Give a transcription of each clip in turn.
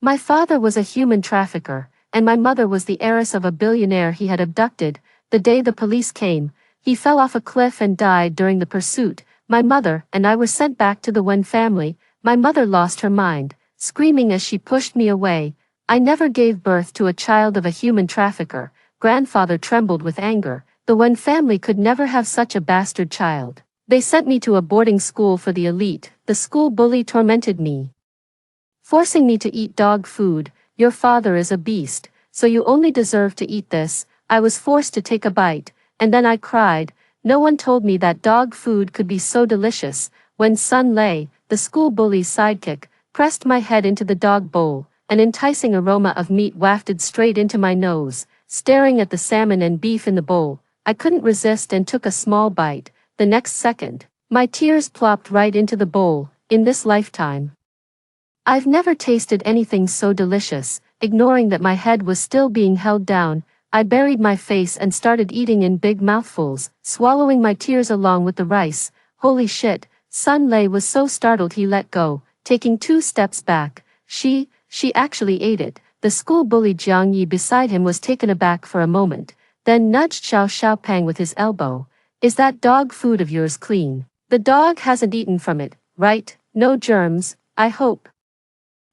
My father was a human trafficker, and my mother was the heiress of a billionaire he had abducted. The day the police came, he fell off a cliff and died during the pursuit. My mother and I were sent back to the Wen family. My mother lost her mind, screaming as she pushed me away. I never gave birth to a child of a human trafficker. Grandfather trembled with anger. The Wen family could never have such a bastard child. They sent me to a boarding school for the elite. The school bully tormented me, forcing me to eat dog food. Your father is a beast, so you only deserve to eat this. I was forced to take a bite, and then I cried. No one told me that dog food could be so delicious. When Sun Lei, the school bully's sidekick, pressed my head into the dog bowl, an enticing aroma of meat wafted straight into my nose. Staring at the salmon and beef in the bowl, I couldn't resist and took a small bite. The next second, my tears plopped right into the bowl. In this lifetime, I've never tasted anything so delicious. Ignoring that my head was still being held down, I buried my face and started eating in big mouthfuls, swallowing my tears along with the rice. Holy shit, Sun Lei was so startled he let go, taking 2 steps back. She actually ate it. The school bully Jiang Yi beside him was taken aback for a moment, then nudged Xiao Xiaopang with his elbow. Is that dog food of yours clean? The dog hasn't eaten from it, right? No germs, I hope.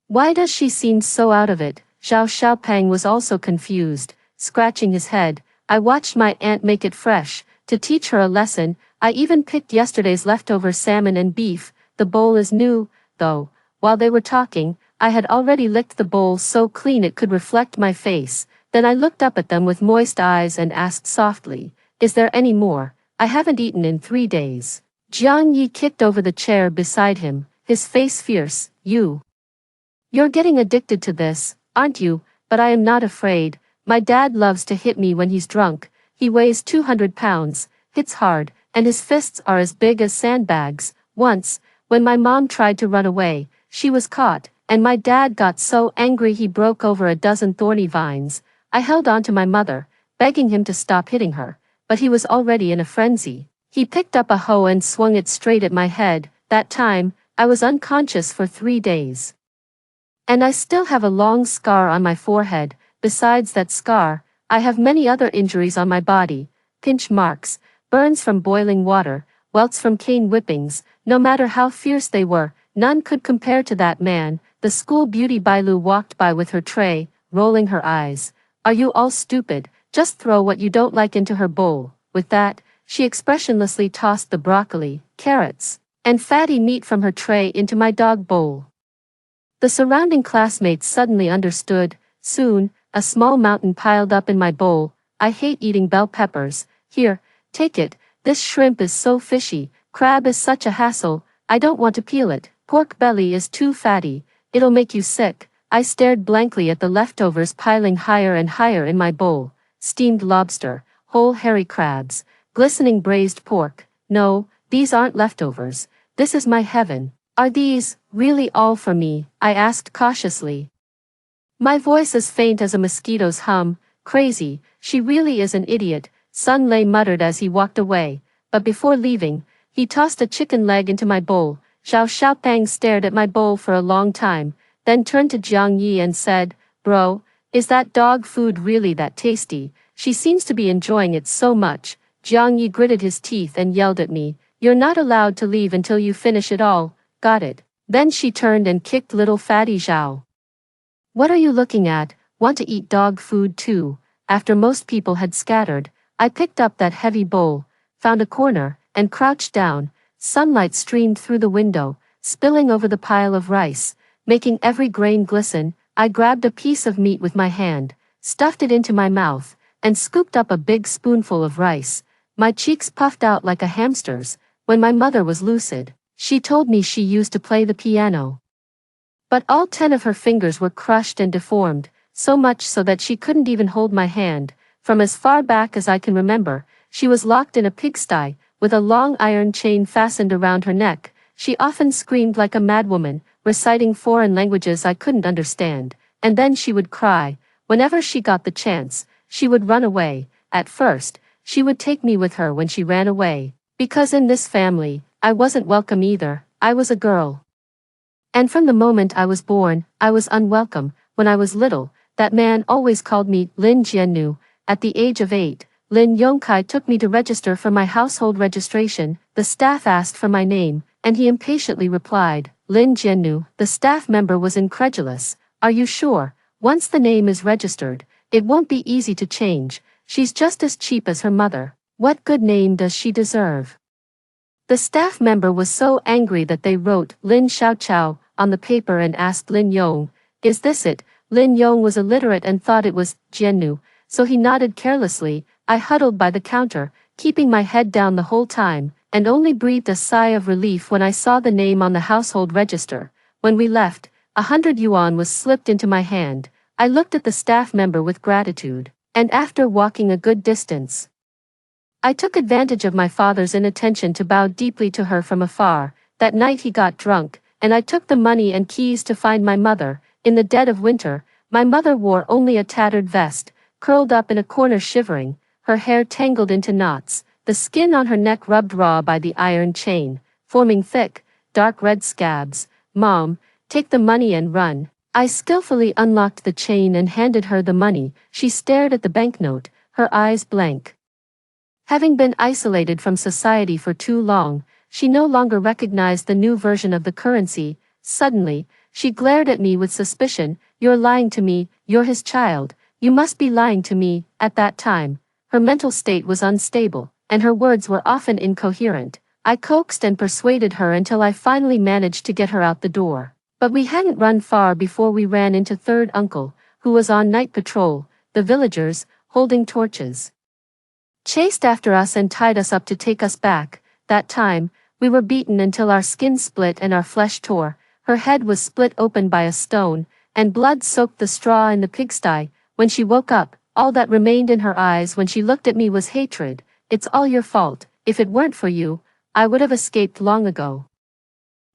Why does she seem so out of it? Xiao Xiaopang was also confused, scratching his head. I watched my aunt make it fresh, to teach her a lesson. I even picked yesterday's leftover salmon and beef. The bowl is new, though. While they were talking, I had already licked the bowl so clean it could reflect my face. Then I looked up at them with moist eyes and asked softly, is there any more? I haven't eaten in 3 days. Jiang Yi kicked over the chair beside him, his face fierce. You're getting addicted to this, aren't you? But I am not afraid. My dad loves to hit me when he's drunk. He weighs 200 pounds, hits hard, and his fists are as big as sandbags. Once, when my mom tried to run away, she was caught, and my dad got so angry he broke over a dozen thorny vines. I held on to my mother, begging him to stop hitting her, but he was already in a frenzy. He picked up a hoe and swung it straight at my head. That time, I was unconscious for 3 days. And I still have a long scar on my forehead. Besides that scar, I have many other injuries on my body, pinch marks, burns from boiling water, welts from cane whippings. No matter how fierce they were, none could compare to that man. The school beauty Bailu walked by with her tray, rolling her eyes. Are you all stupid? Just throw what you don't like into her bowl. With that, she expressionlessly tossed the broccoli, carrots, and fatty meat from her tray into my dog bowl. The surrounding classmates suddenly understood. Soon, a small mountain piled up in my bowl. I hate eating bell peppers. Here, take it. This shrimp is so fishy. Crab is such a hassle. I don't want to peel it. Pork belly is too fatty. It'll make you sick. I stared blankly at the leftovers piling higher and higher in my bowl. Steamed lobster, whole hairy crabs, glistening braised pork. No, these aren't leftovers. This is my heaven. Are these really all for me? I asked cautiously. My voice as faint as a mosquito's hum. Crazy, she really is an idiot, Sun Lei muttered as he walked away. But before leaving, he tossed a chicken leg into my bowl. Xiao Xiaopang stared at my bowl for a long time, then turned to Jiang Yi and said, Bro, is that dog food really that tasty? She seems to be enjoying it so much. Jiang Yi gritted his teeth and yelled at me, You're not allowed to leave until you finish it all. Got it. Then she turned and kicked little fatty Zhao. What are you looking at? Want to eat dog food too? After most people had scattered, I picked up that heavy bowl, found a corner, and crouched down. Sunlight streamed through the window, spilling over the pile of rice, making every grain glisten. I grabbed a piece of meat with my hand, stuffed it into my mouth, and scooped up a big spoonful of rice. My cheeks puffed out like a hamster's. When my mother was lucid, she told me she used to play the piano. But all 10 of her fingers were crushed and deformed, so much so that she couldn't even hold my hand. From as far back as I can remember, she was locked in a pigsty, with a long iron chain fastened around her neck. She often screamed like a madwoman, reciting foreign languages I couldn't understand, and then she would cry. Whenever she got the chance, she would run away. At first, she would take me with her when she ran away, because in this family, I wasn't welcome either. I was a girl. And from the moment I was born, I was unwelcome. When I was little, that man always called me Lin Jiannu. At the age of 8, Lin Yongkai took me to register for my household registration. The staff asked for my name, and he impatiently replied, Lin Jiannu. The staff member was incredulous. Are you sure? Once the name is registered, it won't be easy to change. She's just as cheap as her mother. What good name does she deserve? The staff member was so angry that they wrote Lin Xiaoqiao on the paper and asked Lin Yong, is this it? Lin Yong was illiterate and thought it was Jiannu, so he nodded carelessly. I huddled by the counter, keeping my head down the whole time, and only breathed a sigh of relief when I saw the name on the household register. When we left, 100 yuan was slipped into my hand. I looked at the staff member with gratitude, and after walking a good distance, I took advantage of my father's inattention to bow deeply to her from afar. That night he got drunk, and I took the money and keys to find my mother. In the dead of winter, my mother wore only a tattered vest, curled up in a corner shivering, her hair tangled into knots, the skin on her neck rubbed raw by the iron chain, forming thick, dark red scabs. Mom, take the money and run. I skillfully unlocked the chain and handed her the money. She stared at the banknote, her eyes blank. Having been isolated from society for too long, she no longer recognized the new version of the currency. Suddenly, she glared at me with suspicion. You're lying to me, you're his child. You must be lying to me. At that time, her mental state was unstable, and her words were often incoherent. I coaxed and persuaded her until I finally managed to get her out the door. But we hadn't run far before we ran into third uncle, who was on night patrol. The villagers, holding torches, chased after us and tied us up to take us back. That time, we were beaten until our skin split and our flesh tore. Her head was split open by a stone, and blood soaked the straw in the pigsty. When she woke up, all that remained in her eyes when she looked at me was hatred. It's all your fault. If it weren't for you, I would have escaped long ago.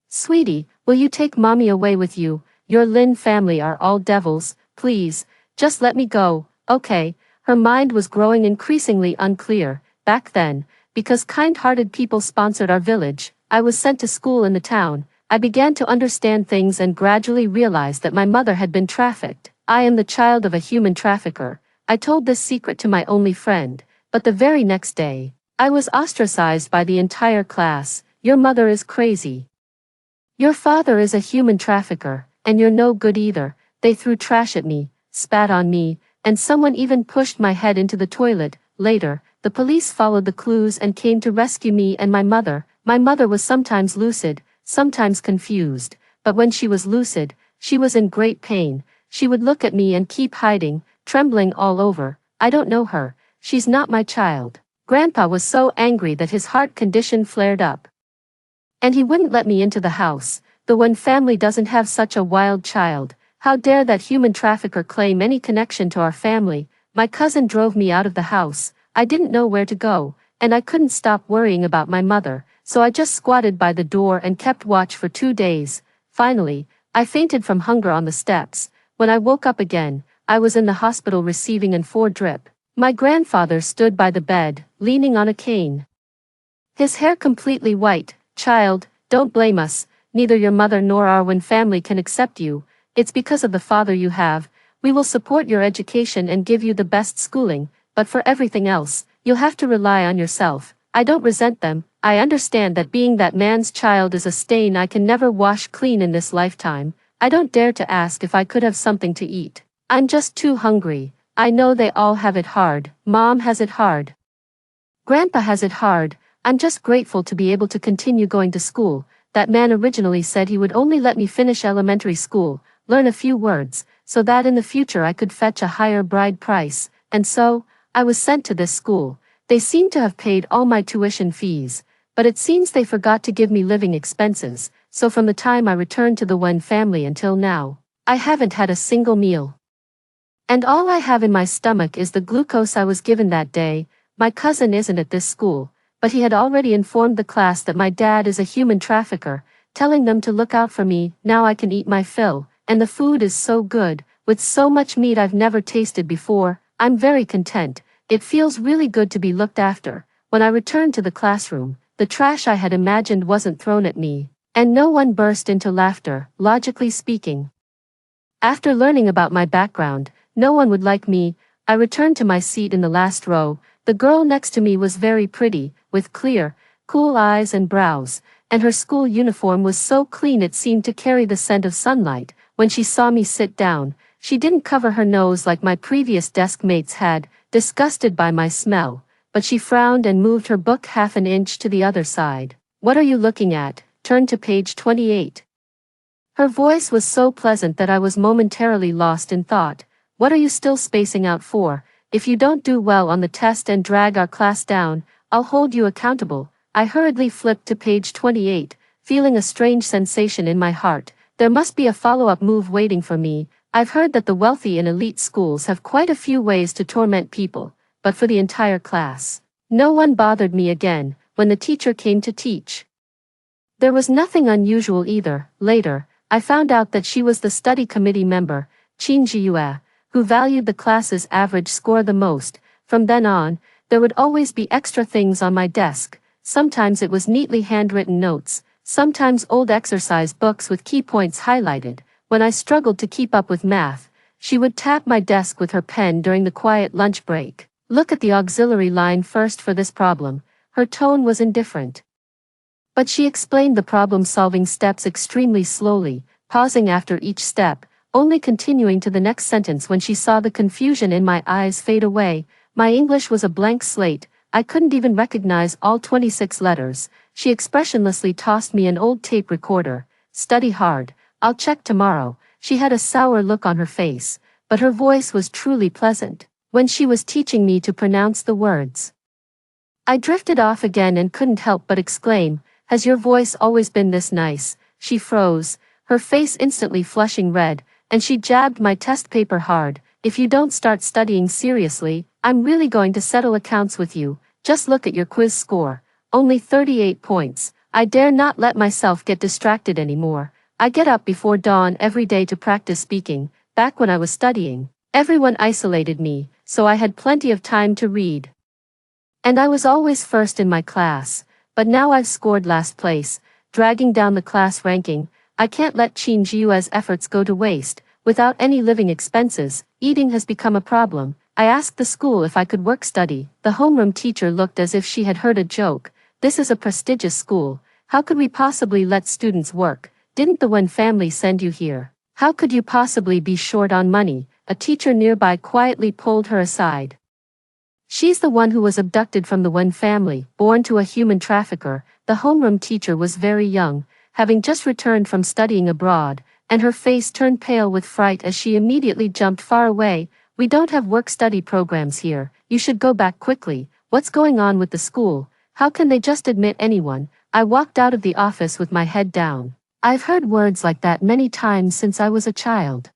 Sweetie, will you take mommy away with you? Your Lin family are all devils. Please, just let me go, okay? Her mind was growing increasingly unclear. Back then, because kind-hearted people sponsored our village, I was sent to school in the town. I began to understand things and gradually realized that my mother had been trafficked. I am the child of a human trafficker. I told this secret to my only friend, but the very next day, I was ostracized by the entire class. Your mother is crazy. Your father is a human trafficker, and you're no good either. They threw trash at me, spat on me, and someone even pushed my head into the toilet. Later, the police followed the clues and came to rescue me and my mother. My mother was sometimes lucid, sometimes confused, but when she was lucid, she was in great pain. She would look at me and keep hiding, trembling all over. I don't know her. She's not my child. Grandpa was so angry that his heart condition flared up, and he wouldn't let me into the house. The Wen family doesn't have such a wild child. How dare that human trafficker claim any connection to our family? My cousin drove me out of the house. I didn't know where to go, and I couldn't stop worrying about my mother, so I just squatted by the door and kept watch for 2 days. Finally, I fainted from hunger on the steps. When I woke up again, I was in the hospital receiving an 4 drip. My grandfather stood by the bed, leaning on a cane, his hair completely white. Child, don't blame us. Neither your mother nor our Wen family can accept you. It's because of the father you have. We will support your education and give you the best schooling, but for everything else, you'll have to rely on yourself. I don't resent them. I understand that being that man's child is a stain I can never wash clean in this lifetime. I don't dare to ask if I could have something to eat. I'm just too hungry. I know they all have it hard. Mom has it hard. Grandpa has it hard. I'm just grateful to be able to continue going to school. That man originally said he would only let me finish elementary school, learn a few words, so that in the future I could fetch a higher bride price, and so, I was sent to this school. They seem to have paid all my tuition fees, but it seems they forgot to give me living expenses, so from the time I returned to the Wen family until now, I haven't had a single meal. And all I have in my stomach is the glucose I was given that day. My cousin isn't at this school, but he had already informed the class that my dad is a human trafficker, telling them to look out for me. Now I can eat my fill, and the food is so good, with so much meat I've never tasted before. I'm very content. It feels really good to be looked after. When I returned to the classroom, the trash I had imagined wasn't thrown at me, And no one burst into laughter, logically speaking. After learning about my background, no one would like me. I returned to my seat in the last row. The girl next to me was very pretty, with clear, cool eyes and brows, and her school uniform was so clean it seemed to carry the scent of sunlight. When she saw me sit down, she didn't cover her nose like my previous desk mates had, disgusted by my smell, but she frowned and moved her book half an inch to the other side. "What are you looking at? Turn to page 28. Her voice was so pleasant that I was momentarily lost in thought. "What are you still spacing out for? If you don't do well on the test and drag our class down, I'll hold you accountable." I hurriedly flipped to page 28, feeling a strange sensation in my heart. There must be a follow-up move waiting for me. I've heard that the wealthy in elite schools have quite a few ways to torment people, but for the entire class, no one bothered me again. When the teacher came to teach, there was nothing unusual either. Later, I found out that she was the study committee member, Chin Jiyue, who valued the class's average score the most. From then on, there would always be extra things on my desk. Sometimes it was neatly handwritten notes, sometimes old exercise books with key points highlighted. When I struggled to keep up with math, she would tap my desk with her pen during the quiet lunch break. "Look at the auxiliary line first for this problem." Her tone was indifferent, but she explained the problem-solving steps extremely slowly, pausing after each step, only continuing to the next sentence when she saw the confusion in my eyes fade away. My English was a blank slate. I couldn't even recognize all 26 letters. She expressionlessly tossed me an old tape recorder. "Study hard. I'll check tomorrow." She had a sour look on her face, but her voice was truly pleasant. When she was teaching me to pronounce the words, I drifted off again and couldn't help but exclaim, "Has your voice always been this nice?" She froze, her face instantly flushing red, and she jabbed my test paper hard. "If you don't start studying seriously, I'm really going to settle accounts with you. Just look at your quiz score. Only 38 points. I dare not let myself get distracted anymore. I get up before dawn every day to practice speaking. Back when I was studying, everyone isolated me, so I had plenty of time to read. And I was always first in my class. But now I've scored last place, dragging down the class ranking. I can't let Chin Jiyue's efforts go to waste. Without any living expenses, eating has become a problem. I asked the school if I could work study. The homeroom teacher looked as if she had heard a joke. "This is a prestigious school. How could we possibly let students work? Didn't the Wen family send you here? How could you possibly be short on money?" A teacher nearby quietly pulled her aside. "She's the one who was abducted from the Wen family, born to a human trafficker." The homeroom teacher was very young, having just returned from studying abroad, and her face turned pale with fright as she immediately jumped far away. "We don't have work-study programs here. You should go back quickly. What's going on with the school? How can they just admit anyone?" I walked out of the office with my head down. I've heard words like that many times since I was a child,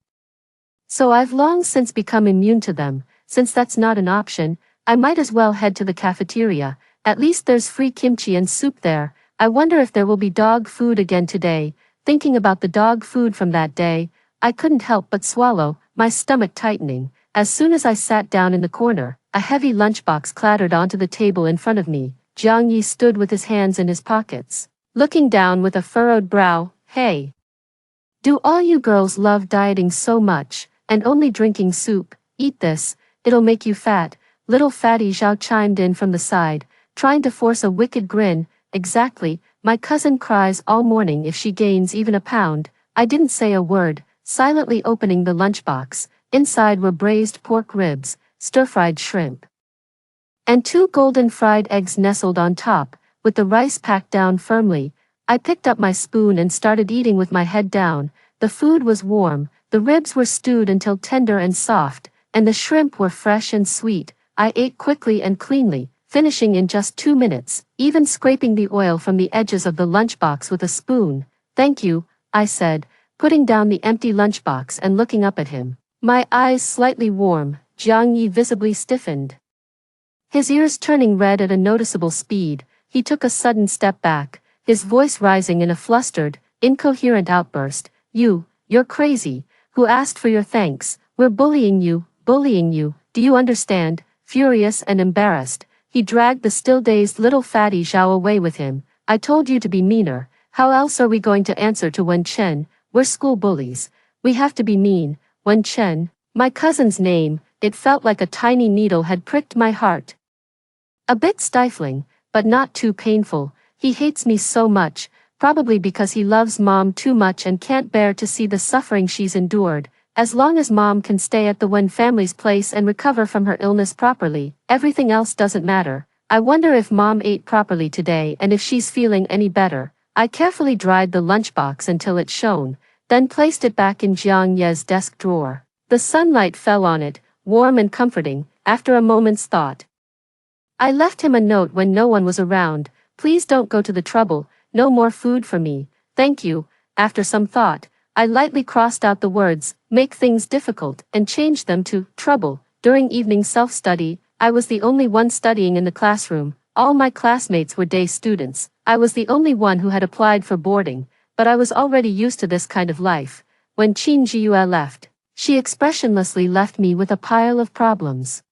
so I've long since become immune to them. Since that's not an option, I might as well head to the cafeteria. At least there's free kimchi and soup there. I wonder if there will be dog food again today. Thinking about the dog food from that day, I couldn't help but swallow, my stomach tightening. As soon as I sat down in the corner, a heavy lunchbox clattered onto the table in front of me. Jiang Yi stood with his hands in his pockets, looking down with a furrowed brow. "Hey, do all you girls love dieting so much, and only drinking soup? Eat this, it'll make you fat." Little fatty Zhao chimed in from the side, trying to force a wicked grin. "Exactly, my cousin cries all morning if she gains even a pound." I didn't say a word, silently opening the lunchbox. Inside were braised pork ribs, stir-fried shrimp, and 2 golden fried eggs nestled on top, with the rice packed down firmly. I picked up my spoon and started eating with my head down. The food was warm, the ribs were stewed until tender and soft, and the shrimp were fresh and sweet. I ate quickly and cleanly, finishing in just 2 minutes, even scraping the oil from the edges of the lunchbox with a spoon. "Thank you," I said, putting down the empty lunchbox and looking up at him. My eyes slightly warm, Jiang Yi visibly stiffened, his ears turning red at a noticeable speed. He took a sudden step back, his voice rising in a flustered, incoherent outburst. You're crazy. Who asked for your thanks? We're bullying you. Do you understand?" Furious and embarrassed, he dragged the still-dazed little fatty Zhao away with him. "I told you to be meaner. How else are we going to answer to Wen Chen? We're school bullies. We have to be mean. Wen Chen, my cousin's name, it felt like a tiny needle had pricked my heart. A bit stifling, but not too painful. He hates me so much, probably because he loves Mom too much and can't bear to see the suffering she's endured. As long as Mom can stay at the Wen family's place and recover from her illness properly, everything else doesn't matter. I wonder if Mom ate properly today and if she's feeling any better. I carefully dried the lunchbox until it shone, then placed it back in Jiang Ye's desk drawer. The sunlight fell on it, warm and comforting, after a moment's thought. I left him a note when no one was around. Please don't go to the trouble, no more food for me, thank you. After some thought, I lightly crossed out the words, make things difficult, and changed them to trouble. During evening self-study, I was the only one studying in the classroom. All my classmates were day students. I was the only one who had applied for boarding, but I was already used to this kind of life. When Qin Jiyue left, she expressionlessly left me with a pile of problems.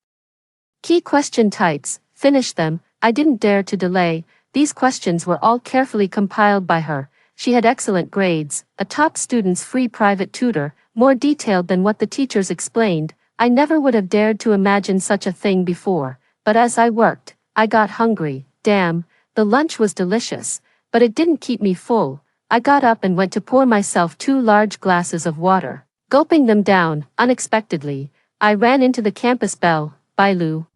Key question types, finish them. I didn't dare to delay. These questions were all carefully compiled by her. She had excellent grades, a top student's free private tutor, more detailed than what the teachers explained. I never would have dared to imagine such a thing before, but as I worked, I got hungry. Damn, the lunch was delicious, but it didn't keep me full. I got up and went to pour myself 2 large glasses of water. Gulping them down, unexpectedly, I ran into the campus belle, Bailu,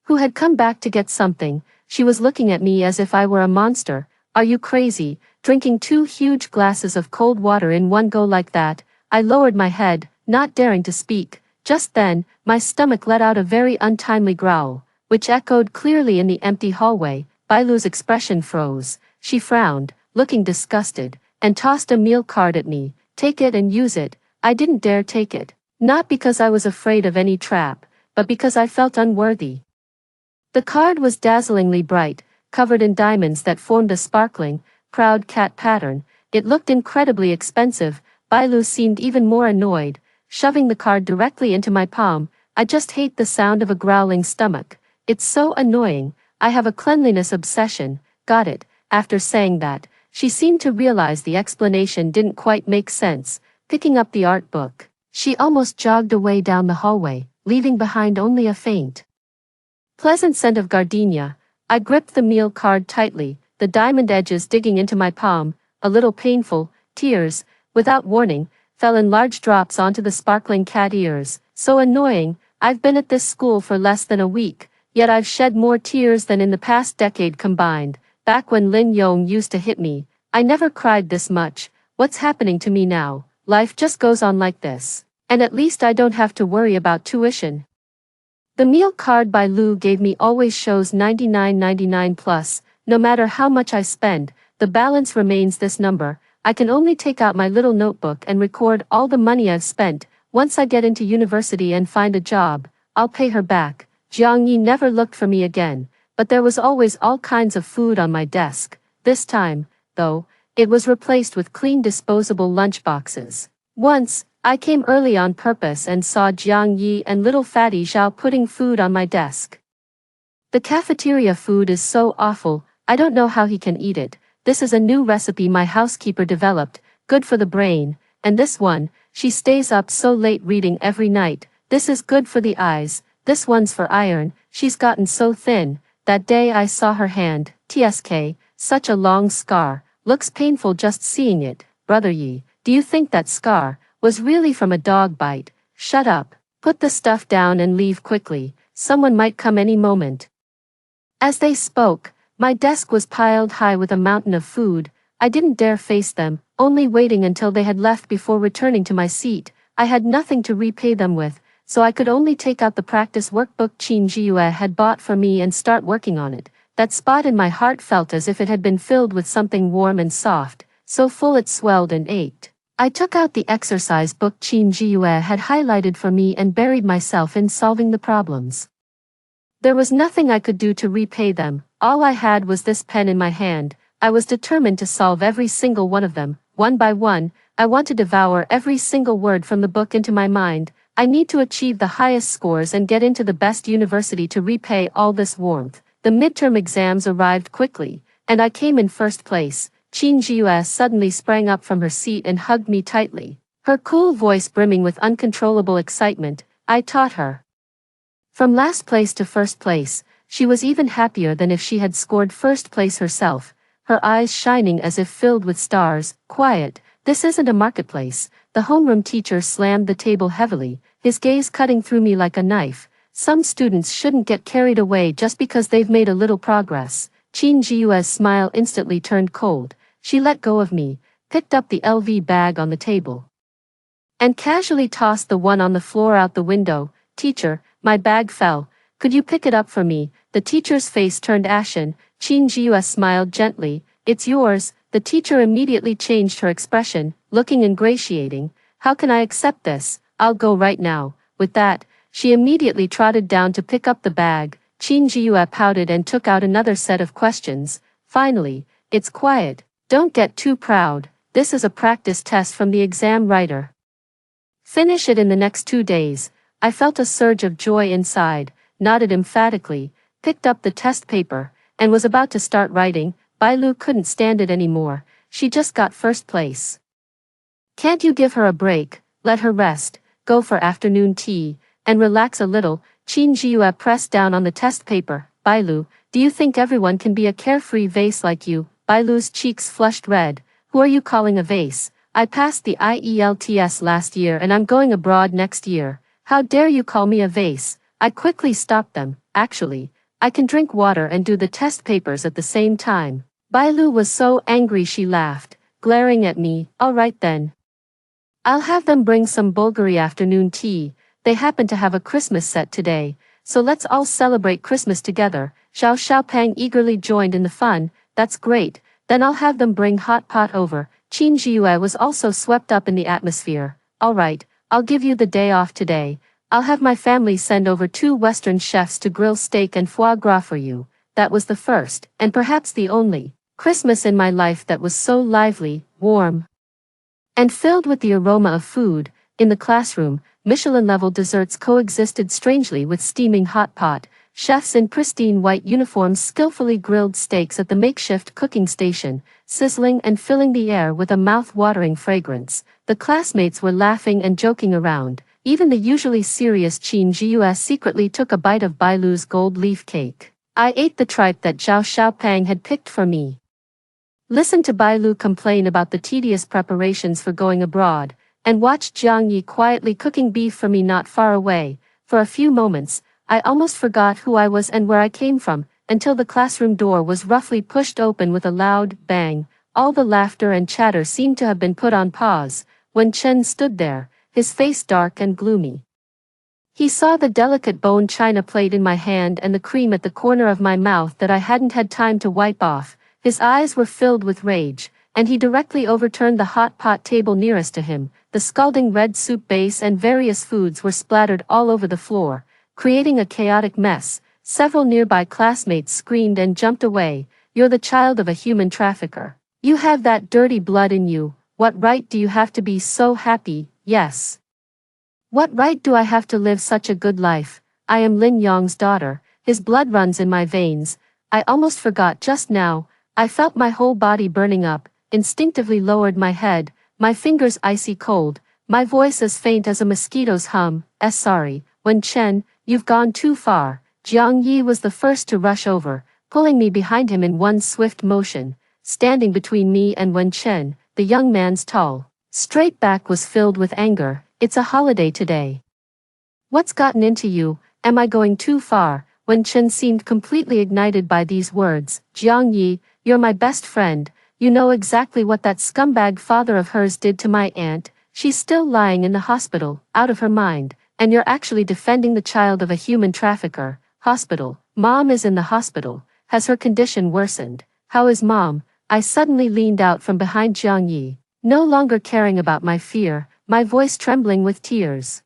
who had come back to get something. She was looking at me as if I were a monster. Are you crazy, drinking 2 huge glasses of cold water in one go like that? I lowered my head, not daring to speak. Just then, my stomach let out a very untimely growl, which echoed clearly in the empty hallway. Bailu's expression froze. She frowned, looking disgusted, and tossed a meal card at me. Take it and use it. I didn't dare take it. Not because I was afraid of any trap, but because I felt unworthy. The card was dazzlingly bright, covered in diamonds that formed a sparkling, proud cat pattern. It looked incredibly expensive. Bailu seemed even more annoyed, shoving the card directly into my palm. I just hate the sound of a growling stomach. It's so annoying. I have a cleanliness obsession. Got it. After saying that, she seemed to realize the explanation didn't quite make sense. Picking up the art book, she almost jogged away down the hallway, leaving behind only a faint, pleasant scent of gardenia. I gripped the meal card tightly, the diamond edges digging into my palm, a little painful. Tears, without warning, fell in large drops onto the sparkling cat ears. So annoying. I've been at this school for less than a week, yet I've shed more tears than in the past decade combined. Back when Lin Yong used to hit me, I never cried this much. What's happening to me now? Life just goes on like this. And at least I don't have to worry about tuition. The meal card by Lu gave me always shows 99.99 plus. No matter how much I spend, the balance remains this number. I can only take out my little notebook and record all the money I've spent. Once I get into university and find a job, I'll pay her back. Jiang Yi never looked for me again, but there was always all kinds of food on my desk. This time, though, it was replaced with clean disposable lunchboxes. Once, I came early on purpose and saw Jiang Yi and little fatty Zhao putting food on my desk. The cafeteria food is so awful, I don't know how he can eat it. This is a new recipe my housekeeper developed, good for the brain. And this one, she stays up so late reading every night. This is good for the eyes. This one's for iron. She's gotten so thin. That day I saw her hand, TSK, such a long scar. Looks painful just seeing it. Brother Yi, do you think that scar was really from a dog bite? Shut up. Put the stuff down and leave quickly. Someone might come any moment. As they spoke, my desk was piled high with a mountain of food. I didn't dare face them, only waiting until they had left before returning to my seat. I had nothing to repay them with, so I could only take out the practice workbook Qin Jiyue had bought for me and start working on it. That spot in my heart felt as if it had been filled with something warm and soft, so full it swelled and ached. I took out the exercise book Qin Jiyue had highlighted for me and buried myself in solving the problems. There was nothing I could do to repay them. All I had was this pen in my hand. I was determined to solve every single one of them, one by one. I want to devour every single word from the book into my mind. I need to achieve the highest scores and get into the best university to repay all this warmth. The midterm exams arrived quickly, and I came in first place. Qin Jiu suddenly sprang up from her seat and hugged me tightly. Her cool voice brimming with uncontrollable excitement. I taught her. From last place to first place, she was even happier than if she had scored first place herself, her eyes shining as if filled with stars. Quiet, this isn't a marketplace. The homeroom teacher slammed the table heavily, his gaze cutting through me like a knife. Some students shouldn't get carried away just because they've made a little progress. Qin Jiu's smile instantly turned cold. She let go of me, picked up the LV bag on the table, and casually tossed the one on the floor out the window. Teacher, my bag fell. Could you pick it up for me? The teacher's face turned ashen. Qin Jiu smiled gently. It's yours. The teacher immediately changed her expression, looking ingratiating. How can I accept this? I'll go right now. With that, she immediately trotted down to pick up the bag. Qin Jiu pouted and took out another set of questions. Finally, it's quiet. Don't get too proud. This is a practice test from the exam writer. Finish it in the next 2 days. I felt a surge of joy inside, nodded emphatically, picked up the test paper, and was about to start writing. Bailu couldn't stand it anymore. She just got first place. Can't you give her a break, let her rest, go for afternoon tea, and relax a little? Qin Jiu pressed down on the test paper. Bailu, do you think everyone can be a carefree vase like you? Bailu's cheeks flushed red. Who are you calling a vase? I passed the IELTS last year and I'm going abroad next year. How dare you call me a vase? I quickly stopped them. Actually, I can drink water and do the test papers at the same time. Bailu was so angry she laughed, glaring at me. All right then. I'll have them bring some Bulgari afternoon tea. They happen to have a Christmas set today, so let's all celebrate Christmas together. Xiao Xiaopang eagerly joined in the fun. That's great. Then I'll have them bring hot pot over. Qin Jiu was also swept up in the atmosphere. All right, I'll give you the day off today. I'll have my family send over 2 Western chefs to grill steak and foie gras for you. That was the first, and perhaps the only, Christmas in my life that was so lively, warm, and filled with the aroma of food. In the classroom, Michelin-level desserts coexisted strangely with steaming hot pot. Chefs in pristine white uniforms skillfully grilled steaks at the makeshift cooking station, sizzling and filling the air with a mouth-watering fragrance. The classmates were laughing and joking around. Even the usually serious Qin Jiu secretly took a bite of Bailu's gold leaf cake. I ate the tripe that Zhao Xiaopang had picked for me. Listened to Bailu complain about the tedious preparations for going abroad, and watched Jiang Yi quietly cooking beef for me not far away. For a few moments, I almost forgot who I was and where I came from, until the classroom door was roughly pushed open with a loud bang. All the laughter and chatter seemed to have been put on pause. Wen Chen stood there, his face dark and gloomy. He saw the delicate bone china plate in my hand and the cream at the corner of my mouth that I hadn't had time to wipe off. His eyes were filled with rage, and he directly overturned the hot pot table nearest to him. The scalding red soup base and various foods were splattered all over the floor, creating a chaotic mess. Several nearby classmates screamed and jumped away. You're the child of a human trafficker. You have that dirty blood in you. What right do you have to be so happy? Yes. What right do I have to live such a good life? I am Lin Yong's daughter. His blood runs in my veins. I almost forgot just now. I felt my whole body burning up, instinctively lowered my head, my fingers icy cold, my voice as faint as a mosquito's hum. Sorry, Wen Chen, you've gone too far. Jiang Yi was the first to rush over, pulling me behind him in one swift motion. Standing between me and Wen Chen, the young man's tall, straight back was filled with anger. It's a holiday today. What's gotten into you? Am I going too far? Wen Chen seemed completely ignited by these words. Jiang Yi, you're my best friend. You know exactly what that scumbag father of hers did to my aunt. She's still lying in the hospital, out of her mind, and you're actually defending the child of a human trafficker. Hospital. Mom is in the hospital. Has her condition worsened? How is Mom? I suddenly leaned out from behind Jiang Yi, no longer caring about my fear, my voice trembling with tears.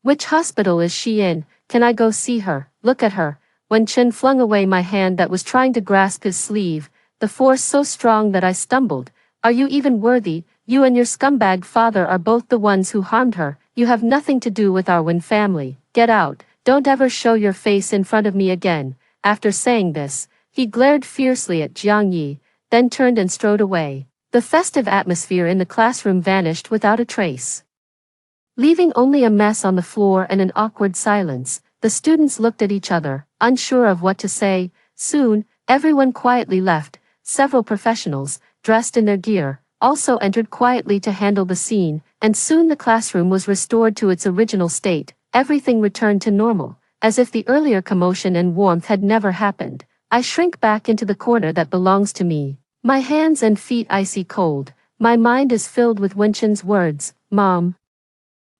Which hospital is she in? Can I go see her? Look at her. Wen Chen flung away my hand that was trying to grasp his sleeve, the force so strong that I stumbled. Are you even worthy? You and your scumbag father are both the ones who harmed her. You have nothing to do with our Wen family. Get out. Don't ever show your face in front of me again. After saying this, he glared fiercely at Jiang Yi. then turned and strode away. The festive atmosphere in the classroom vanished without a trace. Leaving only a mess on the floor and an awkward silence, the students looked at each other, unsure of what to say. Soon, everyone quietly left. Several professionals, dressed in their gear, also entered quietly to handle the scene, and soon the classroom was restored to its original state. Everything returned to normal, as if the earlier commotion and warmth had never happened. I shrink back into the corner that belongs to me, my hands and feet icy cold. My mind is filled with Wenchen's words, "Mom.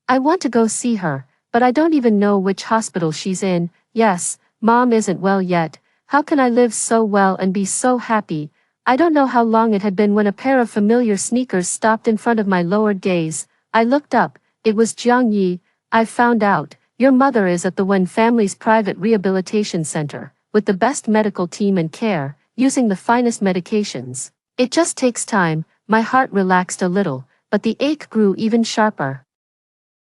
I want to go see her, but I don't even know which hospital she's in. Yes, Mom isn't well yet. How can I live so well and be so happy?" I don't know how long it had been when a pair of familiar sneakers stopped in front of my lowered gaze. I looked up. It was Jiang Yi. "I've found out. Your mother is at the Wen family's private rehabilitation center, with the best medical team and care, using the finest medications. It just takes time." My heart relaxed a little, but the ache grew even sharper.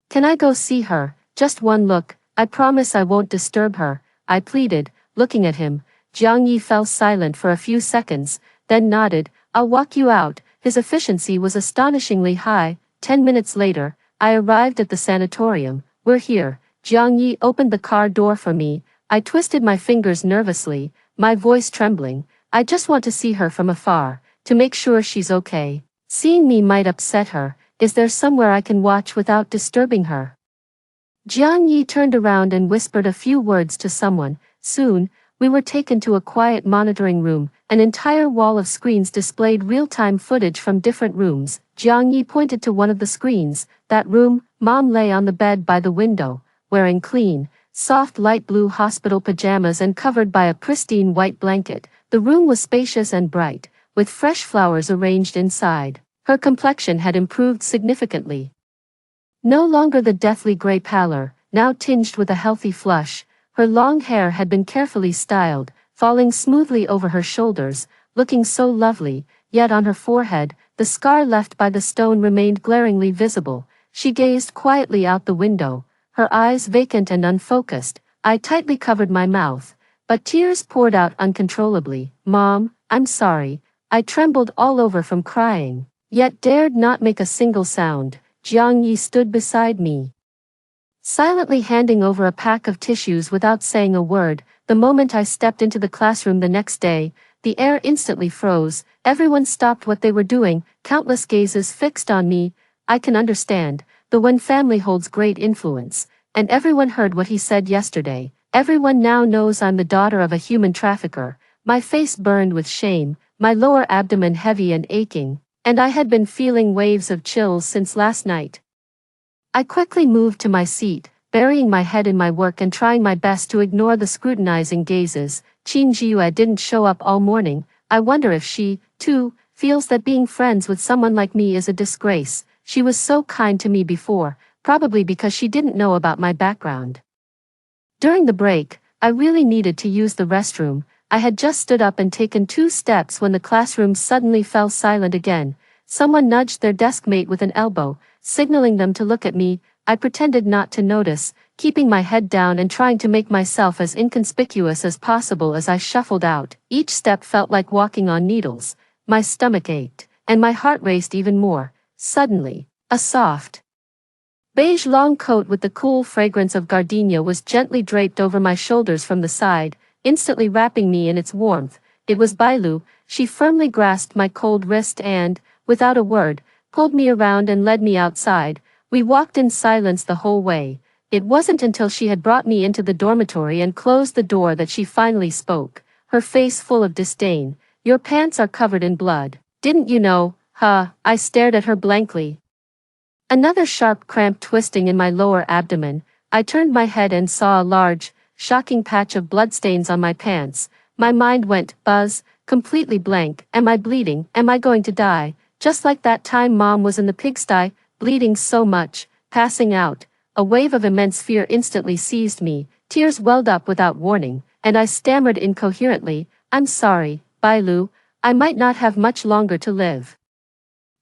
"Can I go see her? Just one look. I promise I won't disturb her," I pleaded, looking at him. Jiang Yi fell silent for a few seconds, then nodded. "I'll walk you out." His efficiency was astonishingly high. 10 minutes later, I arrived at the sanatorium. "We're here." Jiang Yi opened the car door for me. I twisted my fingers nervously, my voice trembling. "I just want to see her from afar, to make sure she's okay. Seeing me might upset her. Is there somewhere I can watch without disturbing her?" Jiang Yi turned around and whispered a few words to someone. Soon, we were taken to a quiet monitoring room. An entire wall of screens displayed real-time footage from different rooms. Jiang Yi pointed to one of the screens. "That room." Mom lay on the bed by the window, wearing clean, soft light blue hospital pajamas and covered by a pristine white blanket. The room was spacious and bright, with fresh flowers arranged inside. Her complexion had improved significantly. No longer the deathly gray pallor, now tinged with a healthy flush. Her long hair had been carefully styled, falling smoothly over her shoulders, looking so lovely, yet on her forehead, the scar left by the stone remained glaringly visible. She gazed quietly out the window, her eyes vacant and unfocused. I tightly covered my mouth, but tears poured out uncontrollably. "Mom, I'm sorry." I trembled all over from crying, yet dared not make a single sound. Jiang Yi stood beside me, silently handing over a pack of tissues without saying a word. The moment I stepped into the classroom the next day, the air instantly froze. Everyone stopped what they were doing, countless gazes fixed on me. I can understand. The Wen family holds great influence, and everyone heard what he said yesterday. Everyone now knows I'm the daughter of a human trafficker. My face burned with shame, my lower abdomen heavy and aching, and I had been feeling waves of chills since last night. I quickly moved to my seat, burying my head in my work and trying my best to ignore the scrutinizing gazes. Qin Jiyue didn't show up all morning. I wonder if she, too, feels that being friends with someone like me is a disgrace. She was so kind to me before, probably because she didn't know about my background. During the break, I really needed to use the restroom. I had just stood up and taken 2 steps when the classroom suddenly fell silent again. Someone nudged their desk mate with an elbow, signaling them to look at me. I pretended not to notice, keeping my head down and trying to make myself as inconspicuous as possible as I shuffled out. Each step felt like walking on needles. My stomach ached, and my heart raced even more. Suddenly, a soft, beige long coat with the cool fragrance of gardenia was gently draped over my shoulders from the side, instantly wrapping me in its warmth. It was Bailu. She firmly grasped my cold wrist and, without a word, pulled me around and led me outside. We walked in silence the whole way. It wasn't until she had brought me into the dormitory and closed the door that she finally spoke, her face full of disdain. "Your pants are covered in blood. Didn't you know?" "Huh." I stared at her blankly. Another sharp cramp twisting in my lower abdomen. I turned my head and saw a large, shocking patch of bloodstains on my pants. My mind went buzz, completely blank. Am I bleeding? Am I going to die? Just like that time Mom was in the pigsty, bleeding so much, passing out. A wave of immense fear instantly seized me. Tears welled up without warning, and I stammered incoherently, "I'm sorry, Bailu. I might not have much longer to live.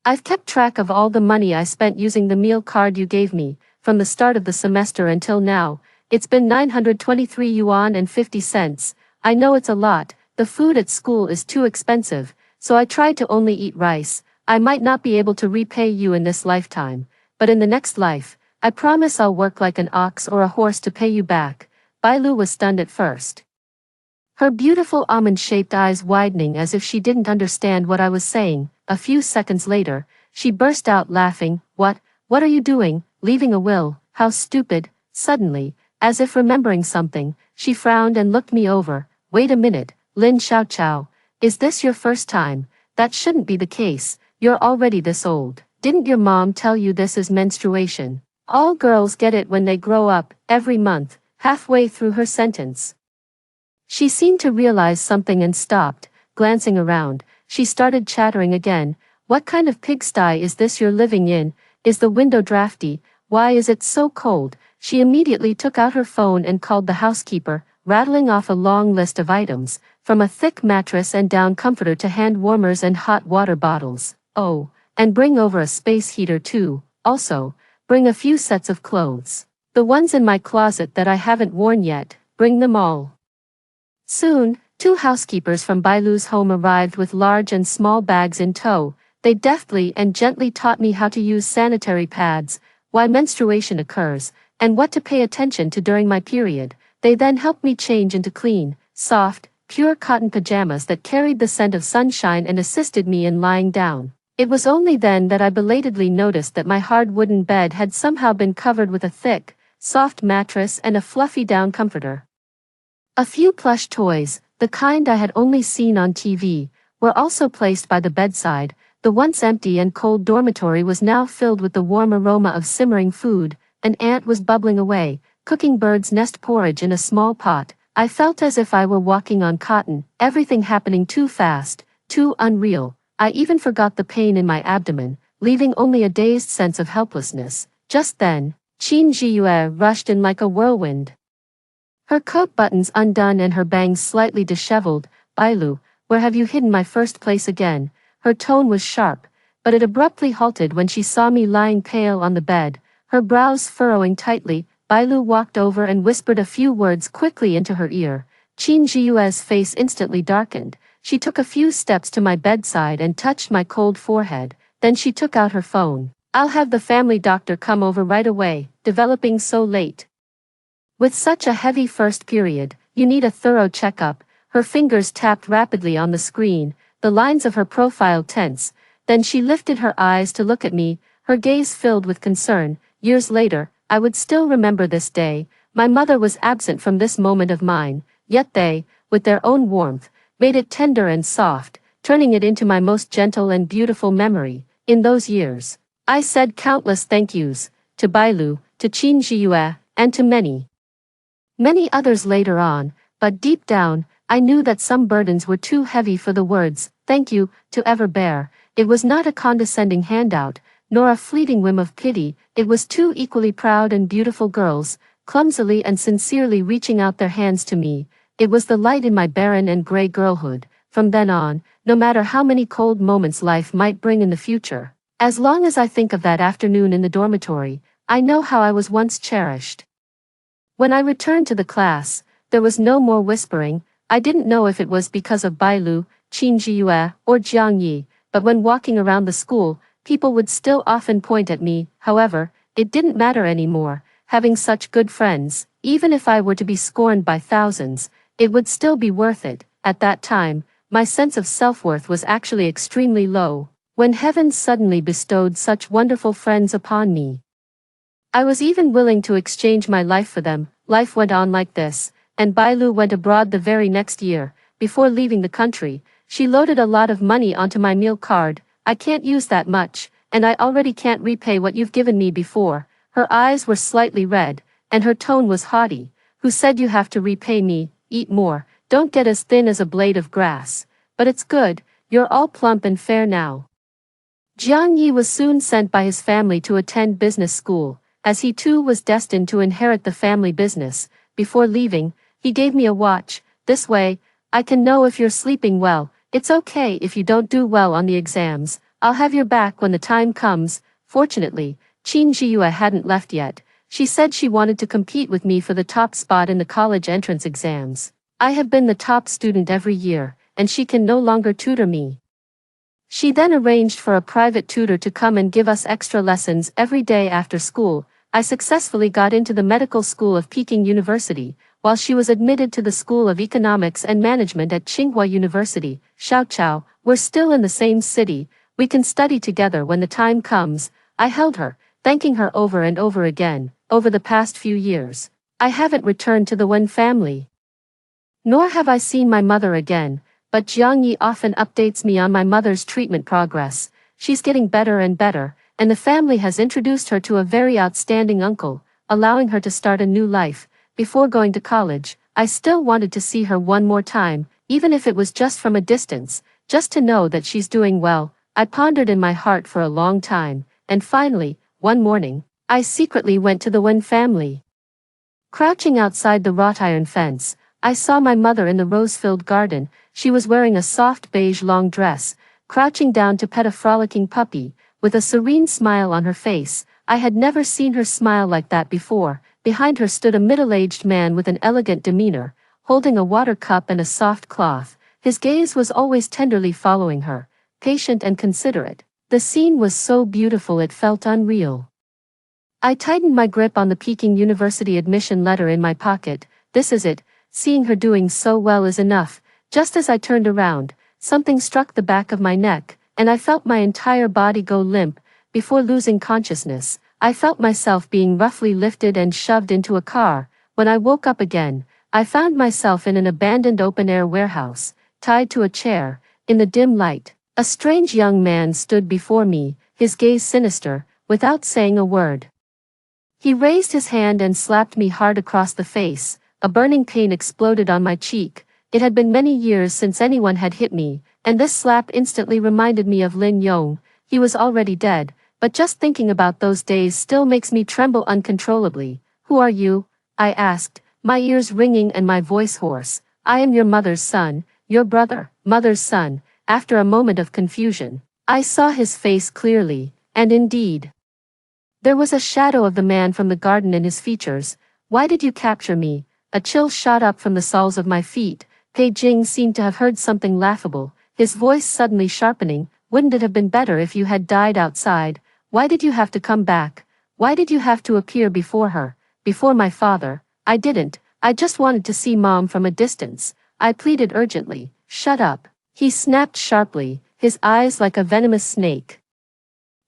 I've kept track of all the money I spent using the meal card you gave me, from the start of the semester until now. It's been 923 yuan and 50 cents. I know it's a lot. The food at school is too expensive, so I tried to only eat rice. I might not be able to repay you in this lifetime, but in the next life, I promise I'll work like an ox or a horse to pay you back. Bailu was stunned at first, her beautiful almond-shaped eyes widening as if she didn't understand what I was saying. A few seconds later, she burst out laughing. What are you doing, leaving a will? How stupid. Suddenly, as if remembering something, she frowned and looked me over. Wait a minute, Lin Xiaoqiao, is this your first time? That shouldn't be the case, you're already this old. Didn't your mom tell you this is menstruation? All girls get it when they grow up, every month. Halfway through her sentence, she seemed to realize something and stopped. Glancing around, she started chattering again. What kind of pigsty is this you're living in? Is the window drafty? Why is it so cold? She immediately took out her phone and called the housekeeper, rattling off a long list of items, from a thick mattress and down comforter to hand warmers and hot water bottles. Oh, and bring over a space heater too. Also, bring a few sets of clothes. The ones in my closet that I haven't worn yet, bring them all. Soon, 2 housekeepers from Bailu's home arrived with large and small bags in tow. They deftly and gently taught me how to use sanitary pads, why menstruation occurs, and what to pay attention to during my period. They then helped me change into clean, soft, pure cotton pajamas that carried the scent of sunshine and assisted me in lying down. It was only then that I belatedly noticed that my hard wooden bed had somehow been covered with a thick, soft mattress and a fluffy down comforter. A few plush toys, the kind I had only seen on TV, were also placed by the bedside. The once empty and cold dormitory was now filled with the warm aroma of simmering food. An ant was bubbling away, cooking bird's nest porridge in a small pot. I felt as if I were walking on cotton, everything happening too fast, too unreal. I even forgot the pain in my abdomen, leaving only a dazed sense of helplessness. Just then, Qin Jiyue rushed in like a whirlwind, her coat buttons undone and her bangs slightly disheveled. Bailu, where have you hidden my first place again? Her tone was sharp, but it abruptly halted when she saw me lying pale on the bed, her brows furrowing tightly. Bailu walked over and whispered a few words quickly into her ear. Qin Jiyue's face instantly darkened. She took a few steps to my bedside and touched my cold forehead. Then she took out her phone. I'll have the family doctor come over right away. Developing so late. With such a heavy first period, you need a thorough checkup. Her fingers tapped rapidly on the screen, the lines of her profile tense. Then she lifted her eyes to look at me, her gaze filled with concern. Years later, I would still remember this day. My mother was absent from this moment of mine, yet they, with their own warmth, made it tender and soft, turning it into my most gentle and beautiful memory. In those years, I said countless thank yous, to Bailu, to Qin Jiyue, and to many others later on, but deep down, I knew that some burdens were too heavy for the words, thank you, to ever bear. It was not a condescending handout, nor a fleeting whim of pity. It was 2 equally proud and beautiful girls, clumsily and sincerely reaching out their hands to me. It was the light in my barren and gray girlhood. From then on, no matter how many cold moments life might bring in the future, as long as I think of that afternoon in the dormitory, I know how I was once cherished. When I returned to the class, there was no more whispering. I didn't know if it was because of Bailu, Qin Jiyue, or Jiang Yi, but when walking around the school, people would still often point at me. However, it didn't matter anymore. Having such good friends, even if I were to be scorned by thousands, it would still be worth it. At that time, my sense of self-worth was actually extremely low. When heaven suddenly bestowed such wonderful friends upon me, I was even willing to exchange my life for them. Life went on like this, and Bailu went abroad the very next year. Before leaving the country, she loaded a lot of money onto my meal card. I can't use that much, and I already can't repay what you've given me before. Her eyes were slightly red, and her tone was haughty. Who said you have to repay me? Eat more, don't get as thin as a blade of grass. But it's good, you're all plump and fair now. Jiang Yi was soon sent by his family to attend business school, as he too was destined to inherit the family business. Before leaving, he gave me a watch. This way, I can know if you're sleeping well. It's okay if you don't do well on the exams. I'll have your back when the time comes. Fortunately, Qin Jiyue hadn't left yet. She said she wanted to compete with me for the top spot in the college entrance exams. I have been the top student every year, and she can no longer tutor me. She then arranged for a private tutor to come and give us extra lessons every day after school. I successfully got into the medical school of Peking University, while she was admitted to the School of Economics and Management at Tsinghua University. Xiao Chao, we're still in the same city, we can study together when the time comes. I held her, thanking her over and over again. Over the past few years, I haven't returned to the Wen family. Nor have I seen my mother again, but Jiang Yi often updates me on my mother's treatment progress. She's getting better and better, and the family has introduced her to a very outstanding uncle, allowing her to start a new life. Before going to college, I still wanted to see her one more time, even if it was just from a distance, just to know that she's doing well. I pondered in my heart for a long time, and finally, one morning, I secretly went to the Wen family. Crouching outside the wrought iron fence, I saw my mother in the rose-filled garden. She was wearing a soft beige long dress, crouching down to pet a frolicking puppy, with a serene smile on her face. I had never seen her smile like that before. Behind her stood a middle-aged man with an elegant demeanor, holding a water cup and a soft cloth. His gaze was always tenderly following her, patient and considerate. The scene was so beautiful it felt unreal. I tightened my grip on the Peking University admission letter in my pocket. This is it. Seeing her doing so well is enough. Just as I turned around, something struck the back of my neck, and I felt my entire body go limp. Before losing consciousness, I felt myself being roughly lifted and shoved into a car. When I woke up again, I found myself in an abandoned open-air warehouse, tied to a chair. In the dim light, a strange young man stood before me, his gaze sinister. Without saying a word, he raised his hand and slapped me hard across the face. A burning pain exploded on my cheek. It had been many years since anyone had hit me, and this slap instantly reminded me of Lin Yong. He was already dead, but just thinking about those days still makes me tremble uncontrollably. Who are you? I asked, my ears ringing and my voice hoarse. I am your mother's son, your brother. Mother's son. After a moment of confusion, I saw his face clearly, and indeed, there was a shadow of the man from the garden in his features. Why did you capture me? A chill shot up from the soles of my feet. Pei Jing seemed to have heard something laughable, his voice suddenly sharpening. Wouldn't it have been better if you had died outside? Why did you have to come back? Why did you have to appear before her, before my father? I didn't. I just wanted to see Mom from a distance. I pleaded urgently. Shut up. He snapped sharply, his eyes like a venomous snake.